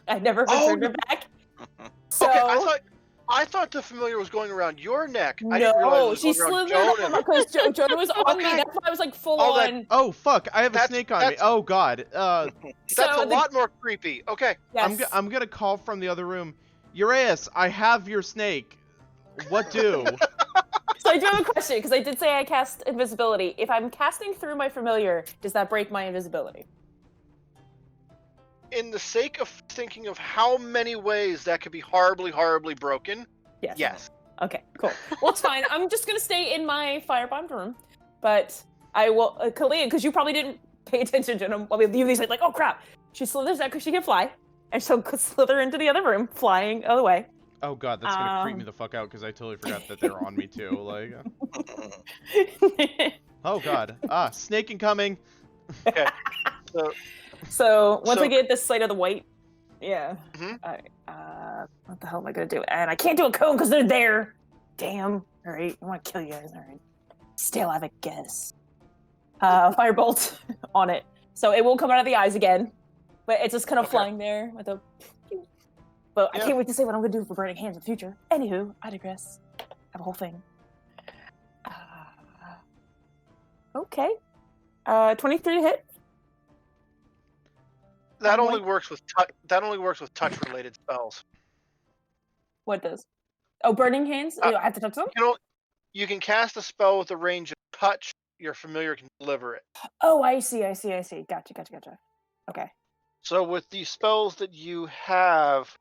Speaker 3: I never returned her back. So
Speaker 4: Okay, I thought the familiar was going around your neck. I didn't realize it
Speaker 3: no,
Speaker 4: was
Speaker 3: she
Speaker 4: going around
Speaker 3: slithered up
Speaker 4: Jonah.
Speaker 3: because Jonah was on me.
Speaker 4: Okay.
Speaker 3: That's why I was like full
Speaker 4: Oh, that-
Speaker 3: on.
Speaker 1: Oh fuck! I have a snake on me. Oh god.
Speaker 4: That's
Speaker 3: So
Speaker 4: a lot more creepy. Okay.
Speaker 3: Yes.
Speaker 1: I'm gonna call from the other room. Uraeus, I have your snake. What do?
Speaker 3: So I do have a question because I did say I cast invisibility. If I'm casting through my familiar, does that break my invisibility?
Speaker 4: In the sake of thinking of how many ways that could be horribly, horribly broken,
Speaker 3: Yes.
Speaker 4: yes.
Speaker 3: Okay, cool. Well, it's fine. I'm just gonna stay in my firebombed room, but I will, Kalia, because you probably didn't pay attention to him. I mean, you like, oh crap. She slithers out because she can fly, and she'll slither into the other room, flying the other way.
Speaker 1: Oh god, that's gonna creep me the fuck out because I totally forgot that they're on me too. Like. Oh god. Snake incoming.
Speaker 4: Okay.
Speaker 3: So once
Speaker 4: So-
Speaker 3: I get this sight of the white, yeah.
Speaker 4: Mhm.
Speaker 3: What the hell am I gonna do? And I can't do a cone because they're there. Damn. All right, I want to kill you guys. All right. Still have a guess. Firebolt on it, so it won't come out of the eyes again, but it's just kind of flying there with a But I
Speaker 4: Yeah.
Speaker 3: can't wait to say what I'm going to do for Burning Hands in the future. Anywho, I digress. I have a whole thing. Okay. 23 to hit.
Speaker 4: That
Speaker 3: I'm
Speaker 4: only
Speaker 3: like-
Speaker 4: works with touch related spells.
Speaker 3: What does? Oh, Burning Hands? I have to touch them?
Speaker 4: You can cast a spell with a range of touch. Your familiar can deliver it.
Speaker 3: Oh, I see. Gotcha. Okay.
Speaker 4: So with the spells that you have,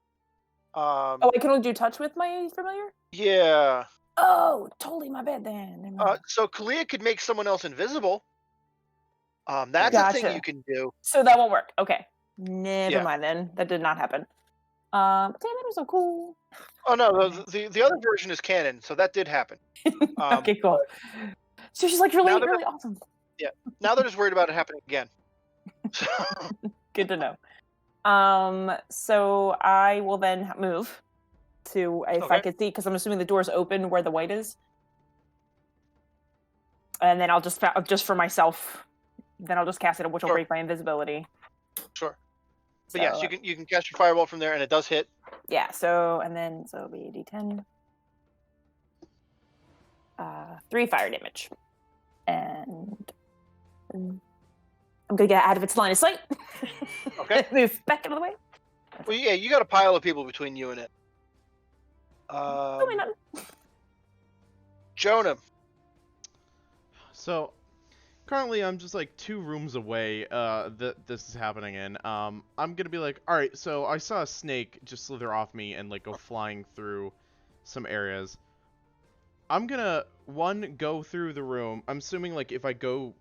Speaker 3: Oh, I can only do touch with my familiar?
Speaker 4: yeah.
Speaker 3: Oh, totally my bad then. Never mind.
Speaker 4: So Kalia could make someone else invisible. That's a thing
Speaker 3: Gotcha.
Speaker 4: you can do.
Speaker 3: So that won't work. Okay. Never
Speaker 4: Yeah.
Speaker 3: mind then. That did not happen. Damn, that was so cool.
Speaker 4: Oh no, the other version is canon, so that did happen.
Speaker 3: Okay, cool. So she's like really,
Speaker 4: now that
Speaker 3: really awesome.
Speaker 4: Now they're just worried about it happening again. So,
Speaker 3: Good to know. So I will then move to if I
Speaker 4: Okay.
Speaker 3: could see, because I'm assuming the door's open where the white is, and then I'll just for myself. Then I'll just cast it, which will
Speaker 4: Sure.
Speaker 3: break my invisibility.
Speaker 4: sure.
Speaker 3: So,
Speaker 4: But yes, you can cast your fireball from there, and it does hit.
Speaker 3: Yeah. So it'll be D10. 3 fire damage, and I'm gonna get out of its line of sight.
Speaker 4: Okay.
Speaker 3: Move back out of the way.
Speaker 4: Well, yeah, you got a pile of people between you and it.
Speaker 3: Tell me nothing.
Speaker 4: Jonah.
Speaker 1: So, currently I'm just like 2 rooms away that this is happening in. I'm gonna be like, alright, so I saw a snake just slither off me and like go flying through some areas. I'm gonna, go through the room. I'm assuming like if I go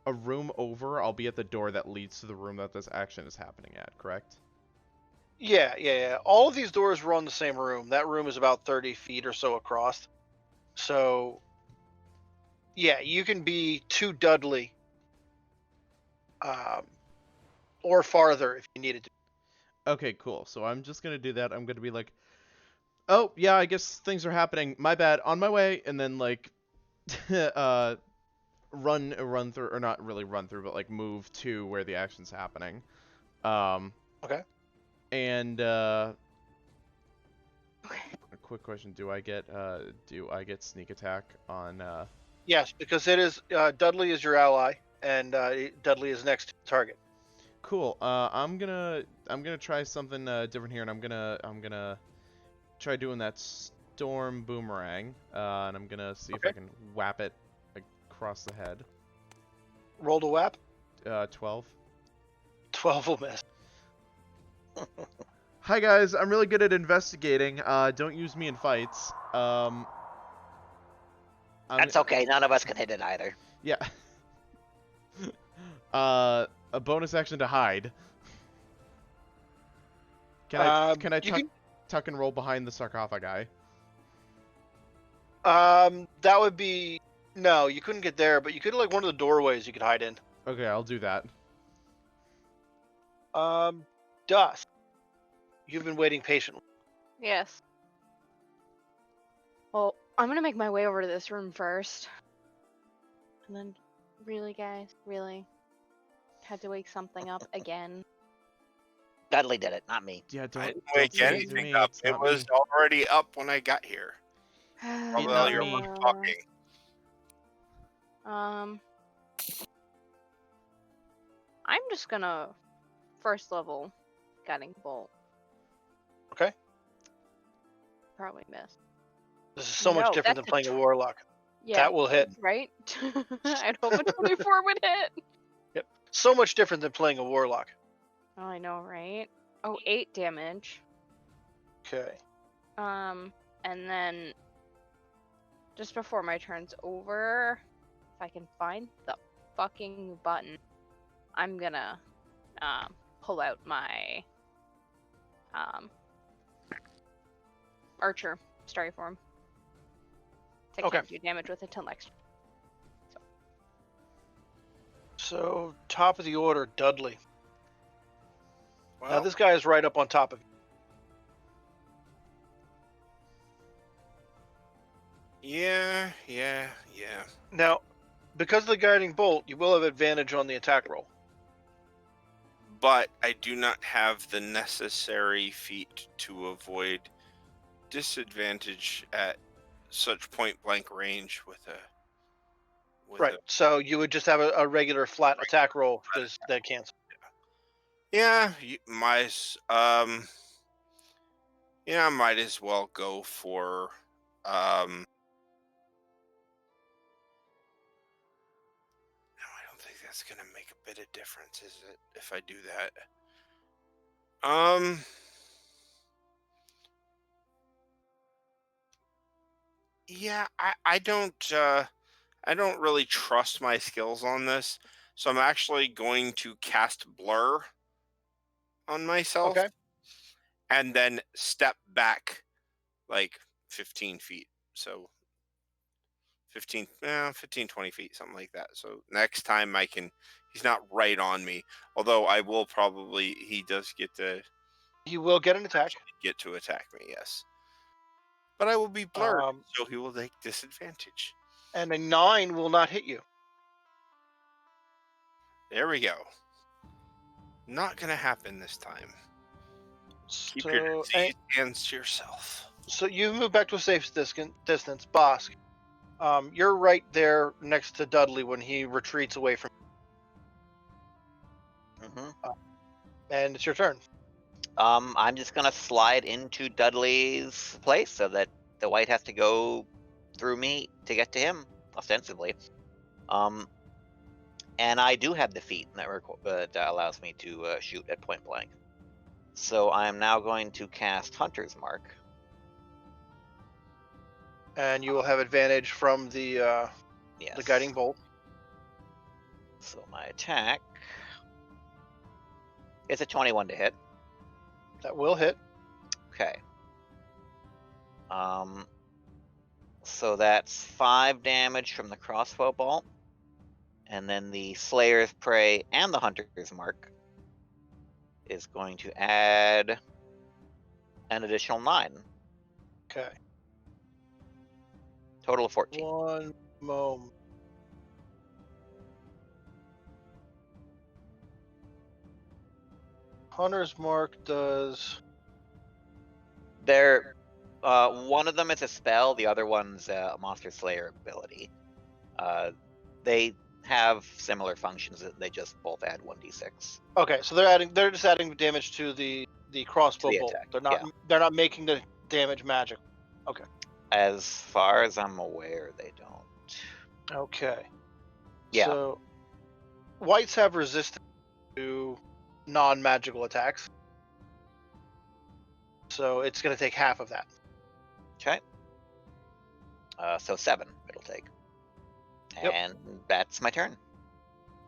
Speaker 1: a room over, I'll be at the door that leads to the room that this action is happening at, correct?
Speaker 4: Yeah. All of these doors were on the same room. That room is about 30 feet or so across. So, yeah, you can be to Dudley, or farther if you needed to.
Speaker 1: Okay, cool. So I'm just gonna do that. I'm gonna be like, oh, yeah, I guess things are happening. My bad. On my way. And then, like, run through, or not really run through, but, like, move to where the action's happening.
Speaker 4: Okay.
Speaker 1: And, a quick question. Do I get sneak attack on,
Speaker 4: Yes, because it is Dudley is your ally, and Dudley is next to the target.
Speaker 1: Cool. I'm gonna try something different here, and I'm gonna try doing that storm boomerang, and I'm gonna see if I can whap it across the head.
Speaker 4: Roll to whap.
Speaker 1: 12.
Speaker 4: 12 will miss.
Speaker 1: Hi guys, I'm really good at investigating. Don't use me in fights.
Speaker 7: That's okay. None of us can hit it either.
Speaker 1: Yeah. A bonus action to hide. Can I tuck and roll behind the sarcophagi?
Speaker 4: That would be no. You couldn't get there, but you could like one of the doorways you could hide in.
Speaker 1: Okay, I'll do that.
Speaker 4: Dust. You've been waiting patiently.
Speaker 2: Yes. Well, I'm gonna make my way over to this room first. And then, really, guys? Really? Had to wake something up again.
Speaker 7: Dudley did it, not me.
Speaker 1: Yeah,
Speaker 5: I
Speaker 1: don't
Speaker 5: didn't wake
Speaker 1: say it to
Speaker 5: anything
Speaker 1: me.
Speaker 5: up.
Speaker 1: It's
Speaker 5: It
Speaker 1: not
Speaker 5: was
Speaker 1: me.
Speaker 5: already up when I got here.
Speaker 1: not
Speaker 5: Although you're
Speaker 1: me.
Speaker 5: talking.
Speaker 2: I'm just gonna first level guiding bolt.
Speaker 4: Okay.
Speaker 2: Probably miss.
Speaker 4: This is so much
Speaker 2: No,
Speaker 4: different than
Speaker 2: that's
Speaker 4: playing a warlock.
Speaker 2: Yeah,
Speaker 4: That will hit.
Speaker 2: right? I'd hope a 24 would hit.
Speaker 4: Yep. So much different than playing a warlock.
Speaker 2: Oh, I know, right? Oh, 8 damage.
Speaker 4: Okay.
Speaker 2: And then just before my turn's over, if I can find the fucking button, I'm gonna pull out my archer starry form. I
Speaker 4: Okay.
Speaker 2: can't do damage with it till next.
Speaker 4: So top of the order, Dudley. Now
Speaker 5: Well,
Speaker 4: this guy is right up on top of you.
Speaker 5: yeah.
Speaker 4: Now, because of the guiding bolt, you will have advantage on the attack roll.
Speaker 5: but I do not have the necessary feat to avoid disadvantage at such point-blank range with a...
Speaker 4: Right. So you would just have a regular flat attack roll because that cancels.
Speaker 5: Yeah, I might as well go for no, I don't think that's gonna make a bit of difference, is it, if I do that? Yeah, I don't really trust my skills on this, so I'm actually going to cast Blur on myself
Speaker 4: Okay.
Speaker 5: and then step back like 15 feet. So 15, 20 feet, something like that. So next time he's not right on me. Although he does get to
Speaker 4: He will get an attack.
Speaker 5: attack me, yes. But I will be blurred,
Speaker 4: Um,
Speaker 5: so he will take disadvantage.
Speaker 4: And a 9 will not hit you.
Speaker 5: There we go. Not gonna happen this time. Keep your disease hands to yourself.
Speaker 4: So you move back to a safe distance, Bosk. You're right there next to Dudley when he retreats away from and it's your turn.
Speaker 7: I'm just gonna slide into Dudley's place so that the white has to go through me to get to him, ostensibly. And I do have the feat that allows me to shoot at point blank. So I am now going to cast Hunter's Mark.
Speaker 4: And you will have advantage from the guiding bolt.
Speaker 7: So my attack is a 21 to hit.
Speaker 4: That will hit.
Speaker 7: Okay. So that's 5 damage from the crossbow bolt. And then the Slayer's Prey and the Hunter's Mark is going to add an additional 9.
Speaker 4: Okay.
Speaker 7: Total of 14.
Speaker 4: One moment. Hunter's Mark does...
Speaker 7: They're one of them is a spell, the other one's a Monster Slayer ability. They have similar functions. They just both add 1d6.
Speaker 4: Okay, so they're just adding damage to the crossbow bolt.
Speaker 7: Attack,
Speaker 4: They're not making the damage magic. Okay.
Speaker 7: As far as I'm aware, they don't.
Speaker 4: Okay.
Speaker 7: Yeah.
Speaker 4: So whites have resistance to non-magical attacks. So it's going to take half of that.
Speaker 7: Okay. So 7 it'll take.
Speaker 4: Yep.
Speaker 7: And that's my turn.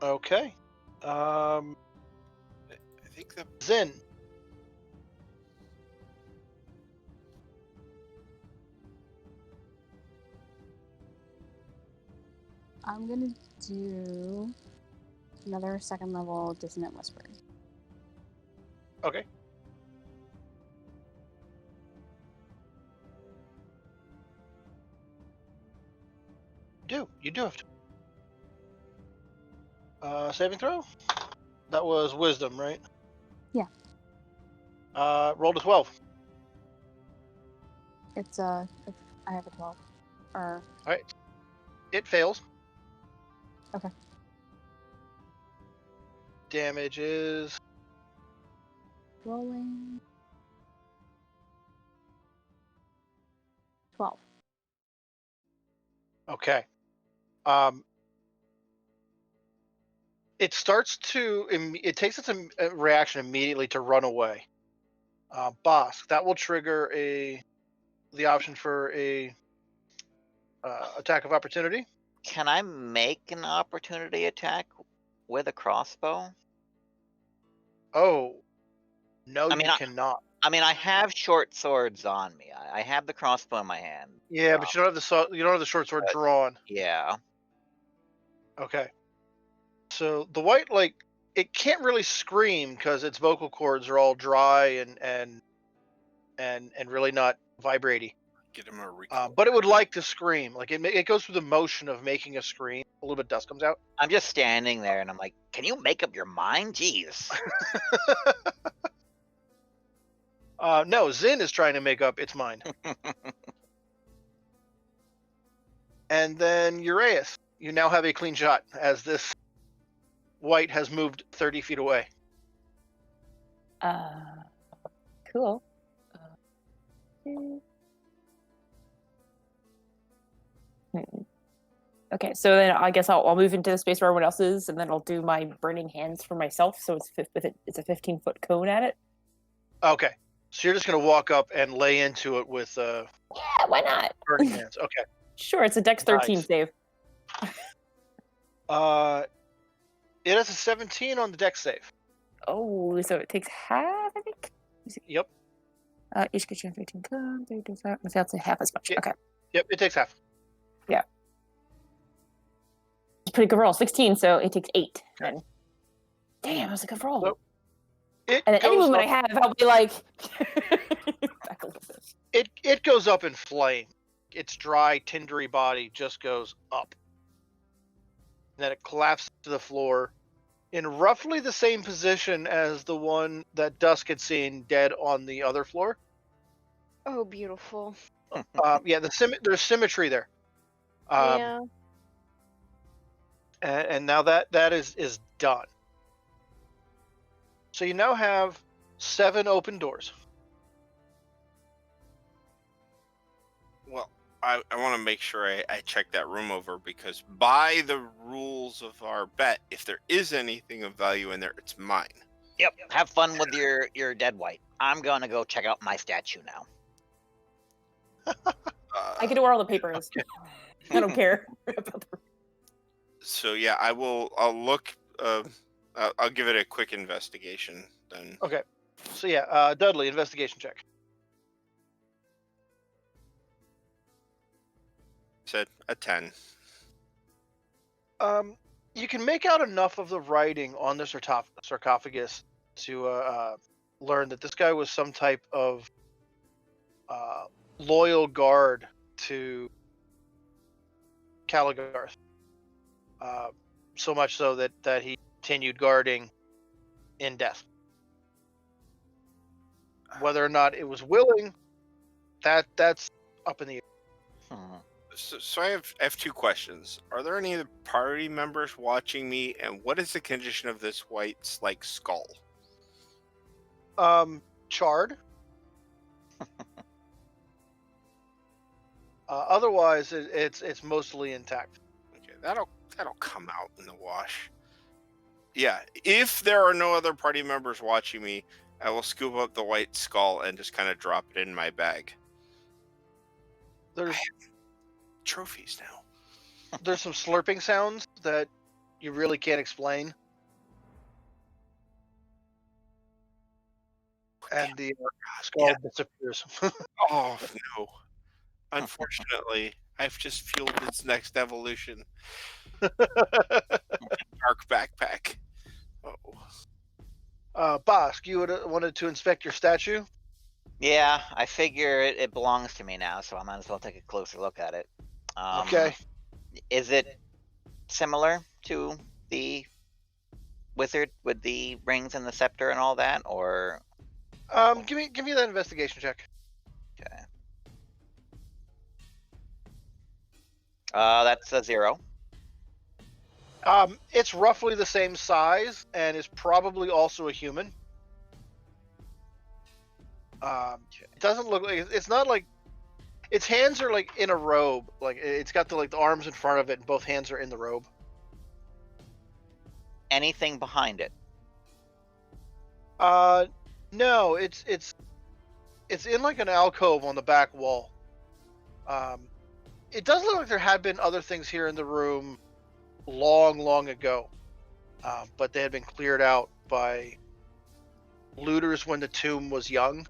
Speaker 4: Okay.
Speaker 5: I think the
Speaker 4: Zin.
Speaker 6: I'm gonna do another second level Dissonant Whisper.
Speaker 4: Okay. You do have to. Saving throw? That was wisdom, right?
Speaker 6: Yeah.
Speaker 4: Rolled a 12.
Speaker 6: It's I have a 12. Or
Speaker 4: Alright. It fails.
Speaker 6: Okay.
Speaker 4: Damage is...
Speaker 6: rolling 12.
Speaker 4: Okay. It starts to... It takes its reaction immediately to run away. Bosk, that will trigger the option for a attack of opportunity.
Speaker 7: Can I make an opportunity attack with a crossbow?
Speaker 4: Oh, no, you cannot.
Speaker 7: I mean, I have short swords on me. I have the crossbow in my hand.
Speaker 4: Yeah, but you don't have the short sword drawn.
Speaker 7: Yeah.
Speaker 4: Okay. So the white, it can't really scream because its vocal cords are all dry and really not vibrating.
Speaker 5: Get him a record.
Speaker 4: but it would like to scream. Like it goes through the motion of making a scream. A little bit of dust comes out.
Speaker 7: I'm just standing there and I'm like, can you make up your mind? Jeez.
Speaker 4: No, Zin is trying to make up its mind. And then Uraeus, you now have a clean shot as this white has moved 30 feet away.
Speaker 3: Cool. Okay, so then I guess I'll move into the space where everyone else is, and then I'll do my burning hands for myself. So it's a 15-foot cone at it.
Speaker 4: Okay, so you're just gonna walk up and lay into it with
Speaker 3: Yeah, why not?
Speaker 4: burning hands. Okay.
Speaker 3: Sure, it's a Dex 13
Speaker 4: Nice.
Speaker 3: save.
Speaker 4: It has a 17 on the dex save.
Speaker 3: Oh, so it takes half, I think.
Speaker 4: Yep.
Speaker 3: Each creature in 13 cones. That's half as much.
Speaker 4: Yeah.
Speaker 3: Okay.
Speaker 4: Yep, it takes half.
Speaker 3: Pretty good roll. 16, so it takes 8. Then. Damn, that was a good roll.
Speaker 4: Nope. It
Speaker 3: And then any
Speaker 4: goes
Speaker 3: movement I
Speaker 4: up-
Speaker 3: have, I'll be like, back a little bit.
Speaker 4: It goes up in flame. Its dry, tindery body just goes up. Then it collapses to the floor in roughly the same position as the one that Dusk had seen dead on the other floor.
Speaker 2: Oh, beautiful.
Speaker 4: Yeah, there's symmetry there.
Speaker 2: Yeah.
Speaker 4: And now that is done. So you now have 7 open doors.
Speaker 5: Well, I want to make sure I check that room over, because by the rules of our bet, if there is anything of value in there, it's mine.
Speaker 7: Yep. Have fun with your dead white. I'm gonna go check out my statue now.
Speaker 3: I can do where all the paper is. I don't care about the
Speaker 5: So yeah, I'll look. I'll give it a quick investigation then.
Speaker 4: Okay. So yeah, Dudley, investigation check.
Speaker 5: Said a 10.
Speaker 4: You can make out enough of the writing on the sarcophagus to learn that this guy was some type of loyal guard to Caligarth. So much so that he continued guarding in death. Whether or not it was willing, that's up in the air.
Speaker 5: So I have 2 questions. Are there any other party members watching me, and what is the condition of this white's skull?
Speaker 4: Charred. Otherwise, it's mostly intact.
Speaker 5: Okay, that'll come out in the wash. Yeah, if there are no other party members watching me, I will scoop up the white skull and just kind of drop it in my bag.
Speaker 4: There's
Speaker 5: Trophies now.
Speaker 4: there's some slurping sounds that you really can't explain, and the skull disappears.
Speaker 5: Oh no! Unfortunately, I've just fueled its next evolution. Dark backpack. Oh.
Speaker 4: Bosk, you wanted to inspect your statue?
Speaker 7: Yeah, I figure it belongs to me now, so I might as well take a closer look at it.
Speaker 4: Okay.
Speaker 7: Is it similar to the wizard with the rings and the scepter and all that, or?
Speaker 4: Give me that investigation check.
Speaker 7: Okay. That's a 0.
Speaker 4: It's roughly the same size and is probably also a human. It doesn't look like it's not like its hands are like in a robe. Like it's got the arms in front of it, and both hands are in the robe.
Speaker 7: Anything behind it?
Speaker 4: No, it's in like an alcove on the back wall. It does look like there had been other things here in the room long ago, but they had been cleared out by looters when the tomb was young.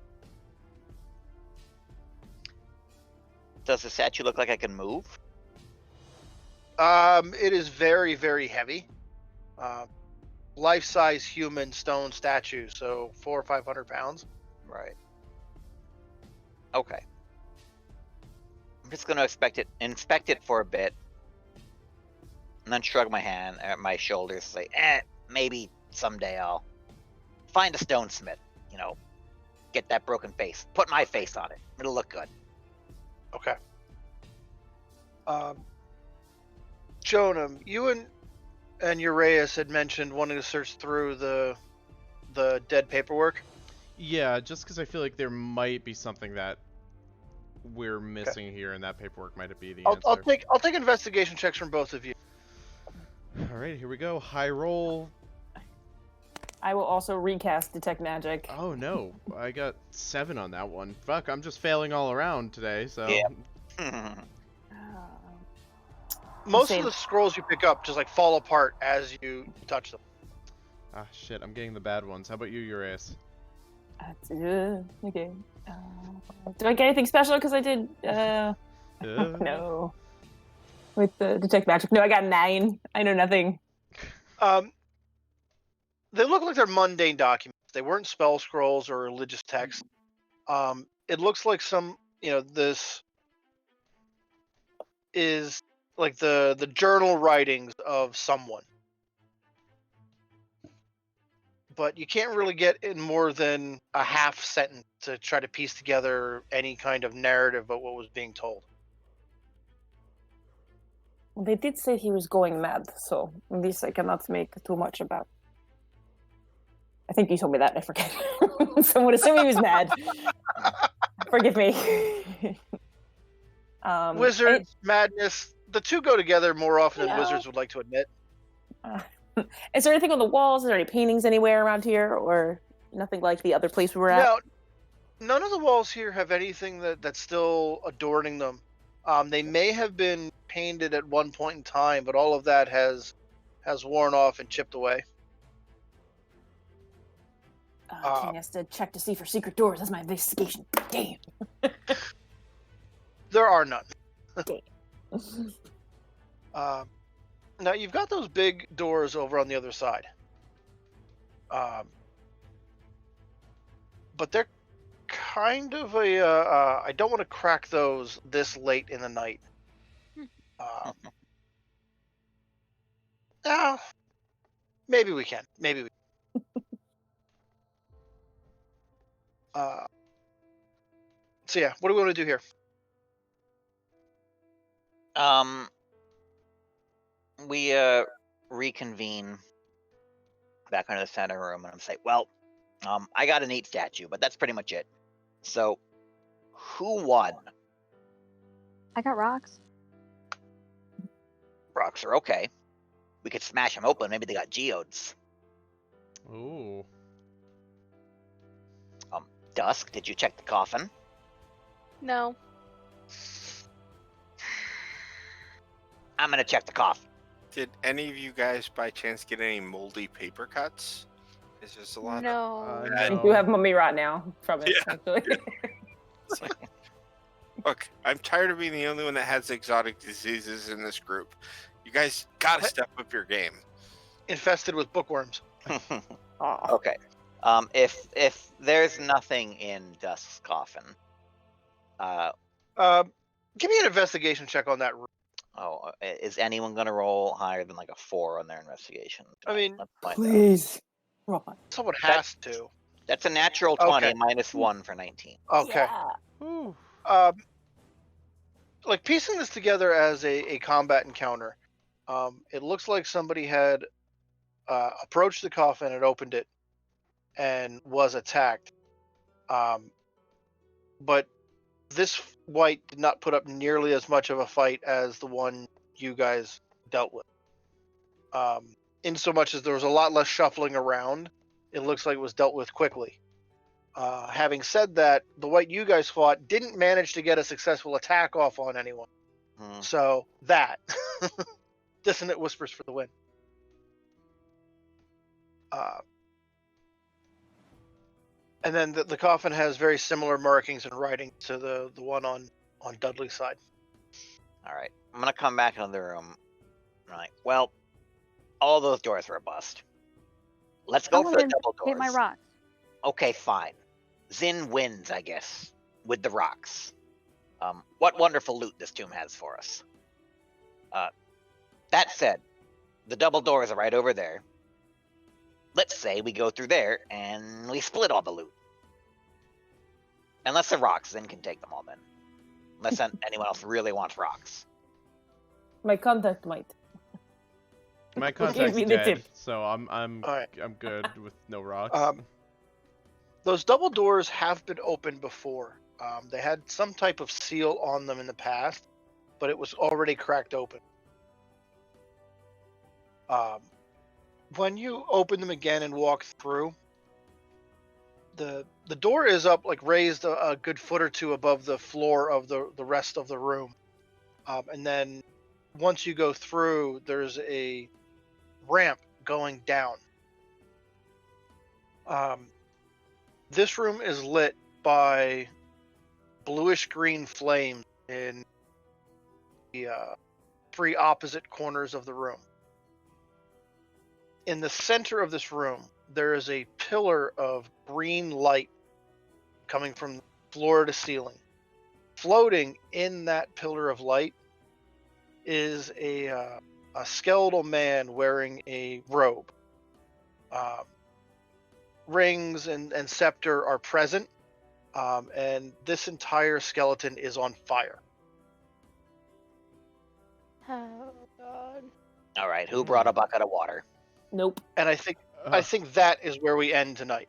Speaker 7: Does the statue look like I can move?
Speaker 4: It is very, very heavy. Life-size human stone statue, so 400 or 500 pounds.
Speaker 7: Right. Okay. I'm just gonna inspect it for a bit, and then shrug my hand at my shoulders, say, maybe someday I'll find a stonesmith, get that broken face, put my face on it. It'll look good.
Speaker 4: Okay. Jonam, you and Uraeus had mentioned wanting to search through the dead paperwork.
Speaker 1: Yeah, just because I feel like there might be something that we're missing here, and that paperwork might be the answer.
Speaker 4: I'll take investigation checks from both of you.
Speaker 1: All right, here we go. High roll.
Speaker 3: I will also recast Detect Magic.
Speaker 1: Oh no, I got 7 on that one. Fuck, I'm just failing all around today. So.
Speaker 7: Yeah.
Speaker 4: Most of the scrolls you pick up just like fall apart as you touch them.
Speaker 1: Ah shit, I'm getting the bad ones. How about you, Uraeus?
Speaker 3: Okay. Do I get anything special? Because I did. No. With the Detect Magic. No, I got 9. I know nothing.
Speaker 4: They look like they're mundane documents. They weren't spell scrolls or religious texts. It looks like this is like the journal writings of someone. But you can't really get in more than a half sentence to try to piece together any kind of narrative about what was being told.
Speaker 3: Well, they did say he was going mad, so at least I cannot make too much about. I think you told me that, I forget. So I would assume he was mad. Forgive me.
Speaker 4: Wizards, madness, the two go together more often than wizards would like to admit.
Speaker 3: Is there anything on the walls? Is there any paintings anywhere around here? Or nothing like the other place we were at?
Speaker 4: No, none of the walls here have anything that's still adorning them. They may have been painted at one point in time, but all of that has worn off and chipped away.
Speaker 3: King has to check to see for secret doors. That's my investigation. Damn.
Speaker 4: There are none.
Speaker 3: Damn.
Speaker 4: Now you've got those big doors over on the other side. But they're kind of I don't want to crack those this late in the night. No, maybe we can. Maybe we. So yeah, what do we want to do here?
Speaker 7: We reconvene back into the center room, and I'm say, well, I got a neat statue, but that's pretty much it. So, who won?
Speaker 6: I got rocks.
Speaker 7: Rocks are okay. We could smash them open. Maybe they got geodes.
Speaker 1: Ooh.
Speaker 7: Dusk, did you check the coffin?
Speaker 2: No.
Speaker 7: I'm gonna check the coffin.
Speaker 5: Did any of you guys by chance get any moldy paper cuts? Is there's a lot
Speaker 2: No.
Speaker 3: I do have mummy rot now from it,
Speaker 5: Yeah.
Speaker 3: actually.
Speaker 5: It's like, look, I'm tired of being the only one that has exotic diseases in this group. You guys gotta step up your game.
Speaker 4: Infested with bookworms.
Speaker 3: Aw.
Speaker 7: Okay. If there's nothing in Dusk's coffin,
Speaker 4: Give me an investigation check on that room.
Speaker 7: is anyone gonna roll higher than like a 4 on their investigation?
Speaker 4: I mean,
Speaker 7: Let's find out.
Speaker 3: Please. Roll on.
Speaker 4: Someone has to.
Speaker 7: That's a natural 20
Speaker 4: Okay.
Speaker 7: minus 1 for 19.
Speaker 4: Okay.
Speaker 3: Yeah.
Speaker 1: Ooh.
Speaker 4: Like piecing this together as a combat encounter, it looks like somebody had approached the coffin and opened it and was attacked. But this wight did not put up nearly as much of a fight as the one you guys dealt with. In so much as there was a lot less shuffling around, it looks like it was dealt with quickly. Having said that, the wight you guys fought didn't manage to get a successful attack off on anyone. So that dissonant whispers for the win. And then the coffin has very similar markings and writing to the one on Dudley's side.
Speaker 7: All right. I'm gonna come back into the room. All right. Well, all those doors were a bust. Let's go
Speaker 6: I'm
Speaker 7: for the
Speaker 6: gonna
Speaker 7: double doors.
Speaker 6: hit my rocks.
Speaker 7: Okay, fine. Zin wins, I guess, with the rocks. what wonderful loot this tomb has for us. That said, the double doors are right over there. Let's say we go through there and we split all the loot. Unless they're rocks, then can take them all then. Unless anyone else really wants rocks.
Speaker 3: My contact might.
Speaker 1: My
Speaker 3: Gave
Speaker 1: contact's
Speaker 3: me the
Speaker 1: dead,
Speaker 3: tip.
Speaker 1: so I'm
Speaker 4: All right.
Speaker 1: good with no rocks.
Speaker 4: Those double doors have been opened before. They had some type of seal on them in the past, but it was already cracked open. When you open them again and walk through, the door is up, like raised a good foot or two above the floor of the rest of the room. And then once you go through, there's a ramp going down. This room is lit by bluish green flames in the three opposite corners of the room. In the center of this room, there is a pillar of green light coming from floor to ceiling. Floating in that pillar of light is a skeletal man wearing a robe. Rings and scepter are present, and this entire skeleton is on fire.
Speaker 2: Oh God.
Speaker 7: All right, who brought a bucket of water?
Speaker 3: Nope.
Speaker 4: And I think that is where we end tonight,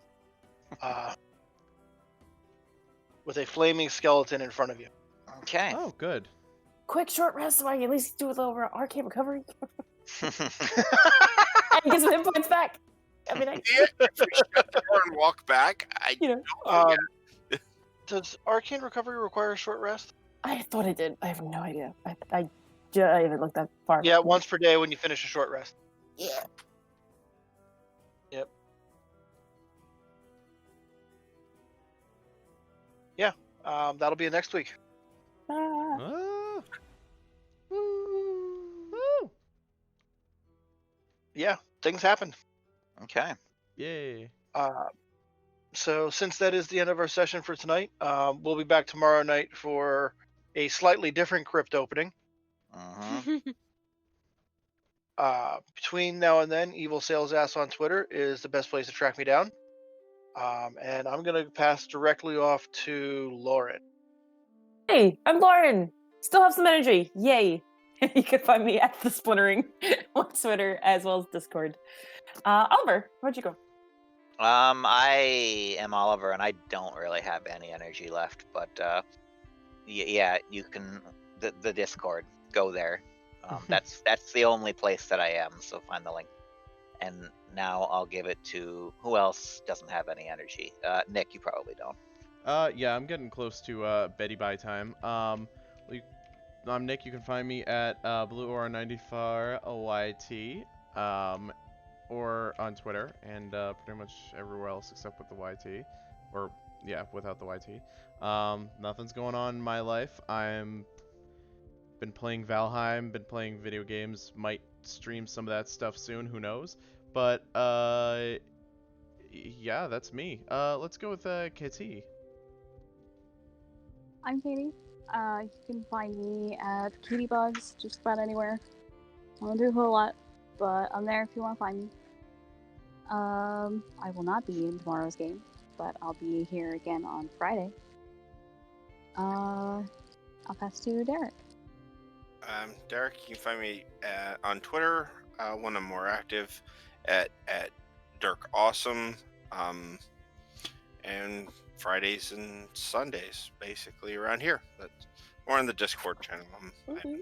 Speaker 4: with a flaming skeleton in front of you.
Speaker 7: Okay.
Speaker 1: Oh, good.
Speaker 3: Quick short rest so I can at least do a little arcane recovery. And get some hit points back. I mean,
Speaker 5: Yeah, if we shut the door and walk back, I
Speaker 3: you know,
Speaker 5: don't know yet.
Speaker 4: Does arcane recovery require a short rest?
Speaker 3: I thought it did. I have no idea. I haven't looked that far.
Speaker 4: Yeah, once per day when you finish a short rest.
Speaker 3: Yeah.
Speaker 4: Yep. Yeah, that'll be next week.
Speaker 3: Ah.
Speaker 1: Ah. Woo.
Speaker 4: Yeah, things happen.
Speaker 7: Okay.
Speaker 1: Yay.
Speaker 4: So since that is the end of our session for tonight, we'll be back tomorrow night for a slightly different crypt opening. Between now and then, Evil Sales Ass on Twitter is the best place to track me down. And I'm going to pass directly off to Lauren.
Speaker 3: Hey, I'm Lauren. Still have some energy. Yay. You can find me at The Splintering on Twitter as well as Discord. Oliver, where'd you go?
Speaker 7: I am Oliver, and I don't really have any energy left. But yeah, you can the Discord. Go there. That's the only place that I am. So find the link. And now I'll give it to who else doesn't have any energy. Nick, you probably don't.
Speaker 1: Yeah, I'm getting close to Betty Bye time. I'm Nick. You can find me at BlueAura94YT, or on Twitter, and pretty much everywhere else except with the YT, or yeah, without the YT. Nothing's going on in my life. Been playing Valheim, been playing video games. Might stream some of that stuff soon. Who knows? But yeah, that's me. Let's go with KT.
Speaker 6: I'm Katie. You can find me at Katiebugs, just about anywhere. I don't do a whole lot, but I'm there if you want to find me. I will not be in tomorrow's game, but I'll be here again on Friday. I'll pass to Derek.
Speaker 5: Derek, you can find me on Twitter when I'm more active at Dirk Awesome, and Fridays and Sundays basically around here. But more on the Discord channel. I'm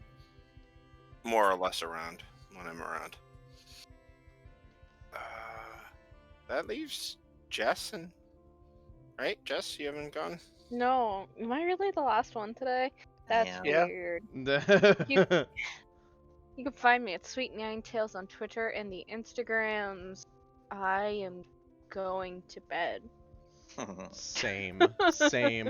Speaker 5: more or less around when I'm around. That leaves Jess, and right, Jess, you haven't gone.
Speaker 2: No, am I really the last one today? That's
Speaker 4: Yeah.
Speaker 2: weird. You can find me at Sweet Nine Tails on Twitter and the Instagrams. I am going to bed.
Speaker 1: Same.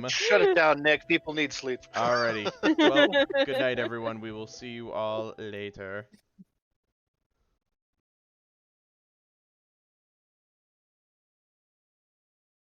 Speaker 4: Shut it down, Nick. People need sleep.
Speaker 1: Alrighty. Well, good night, everyone. We will see you all later.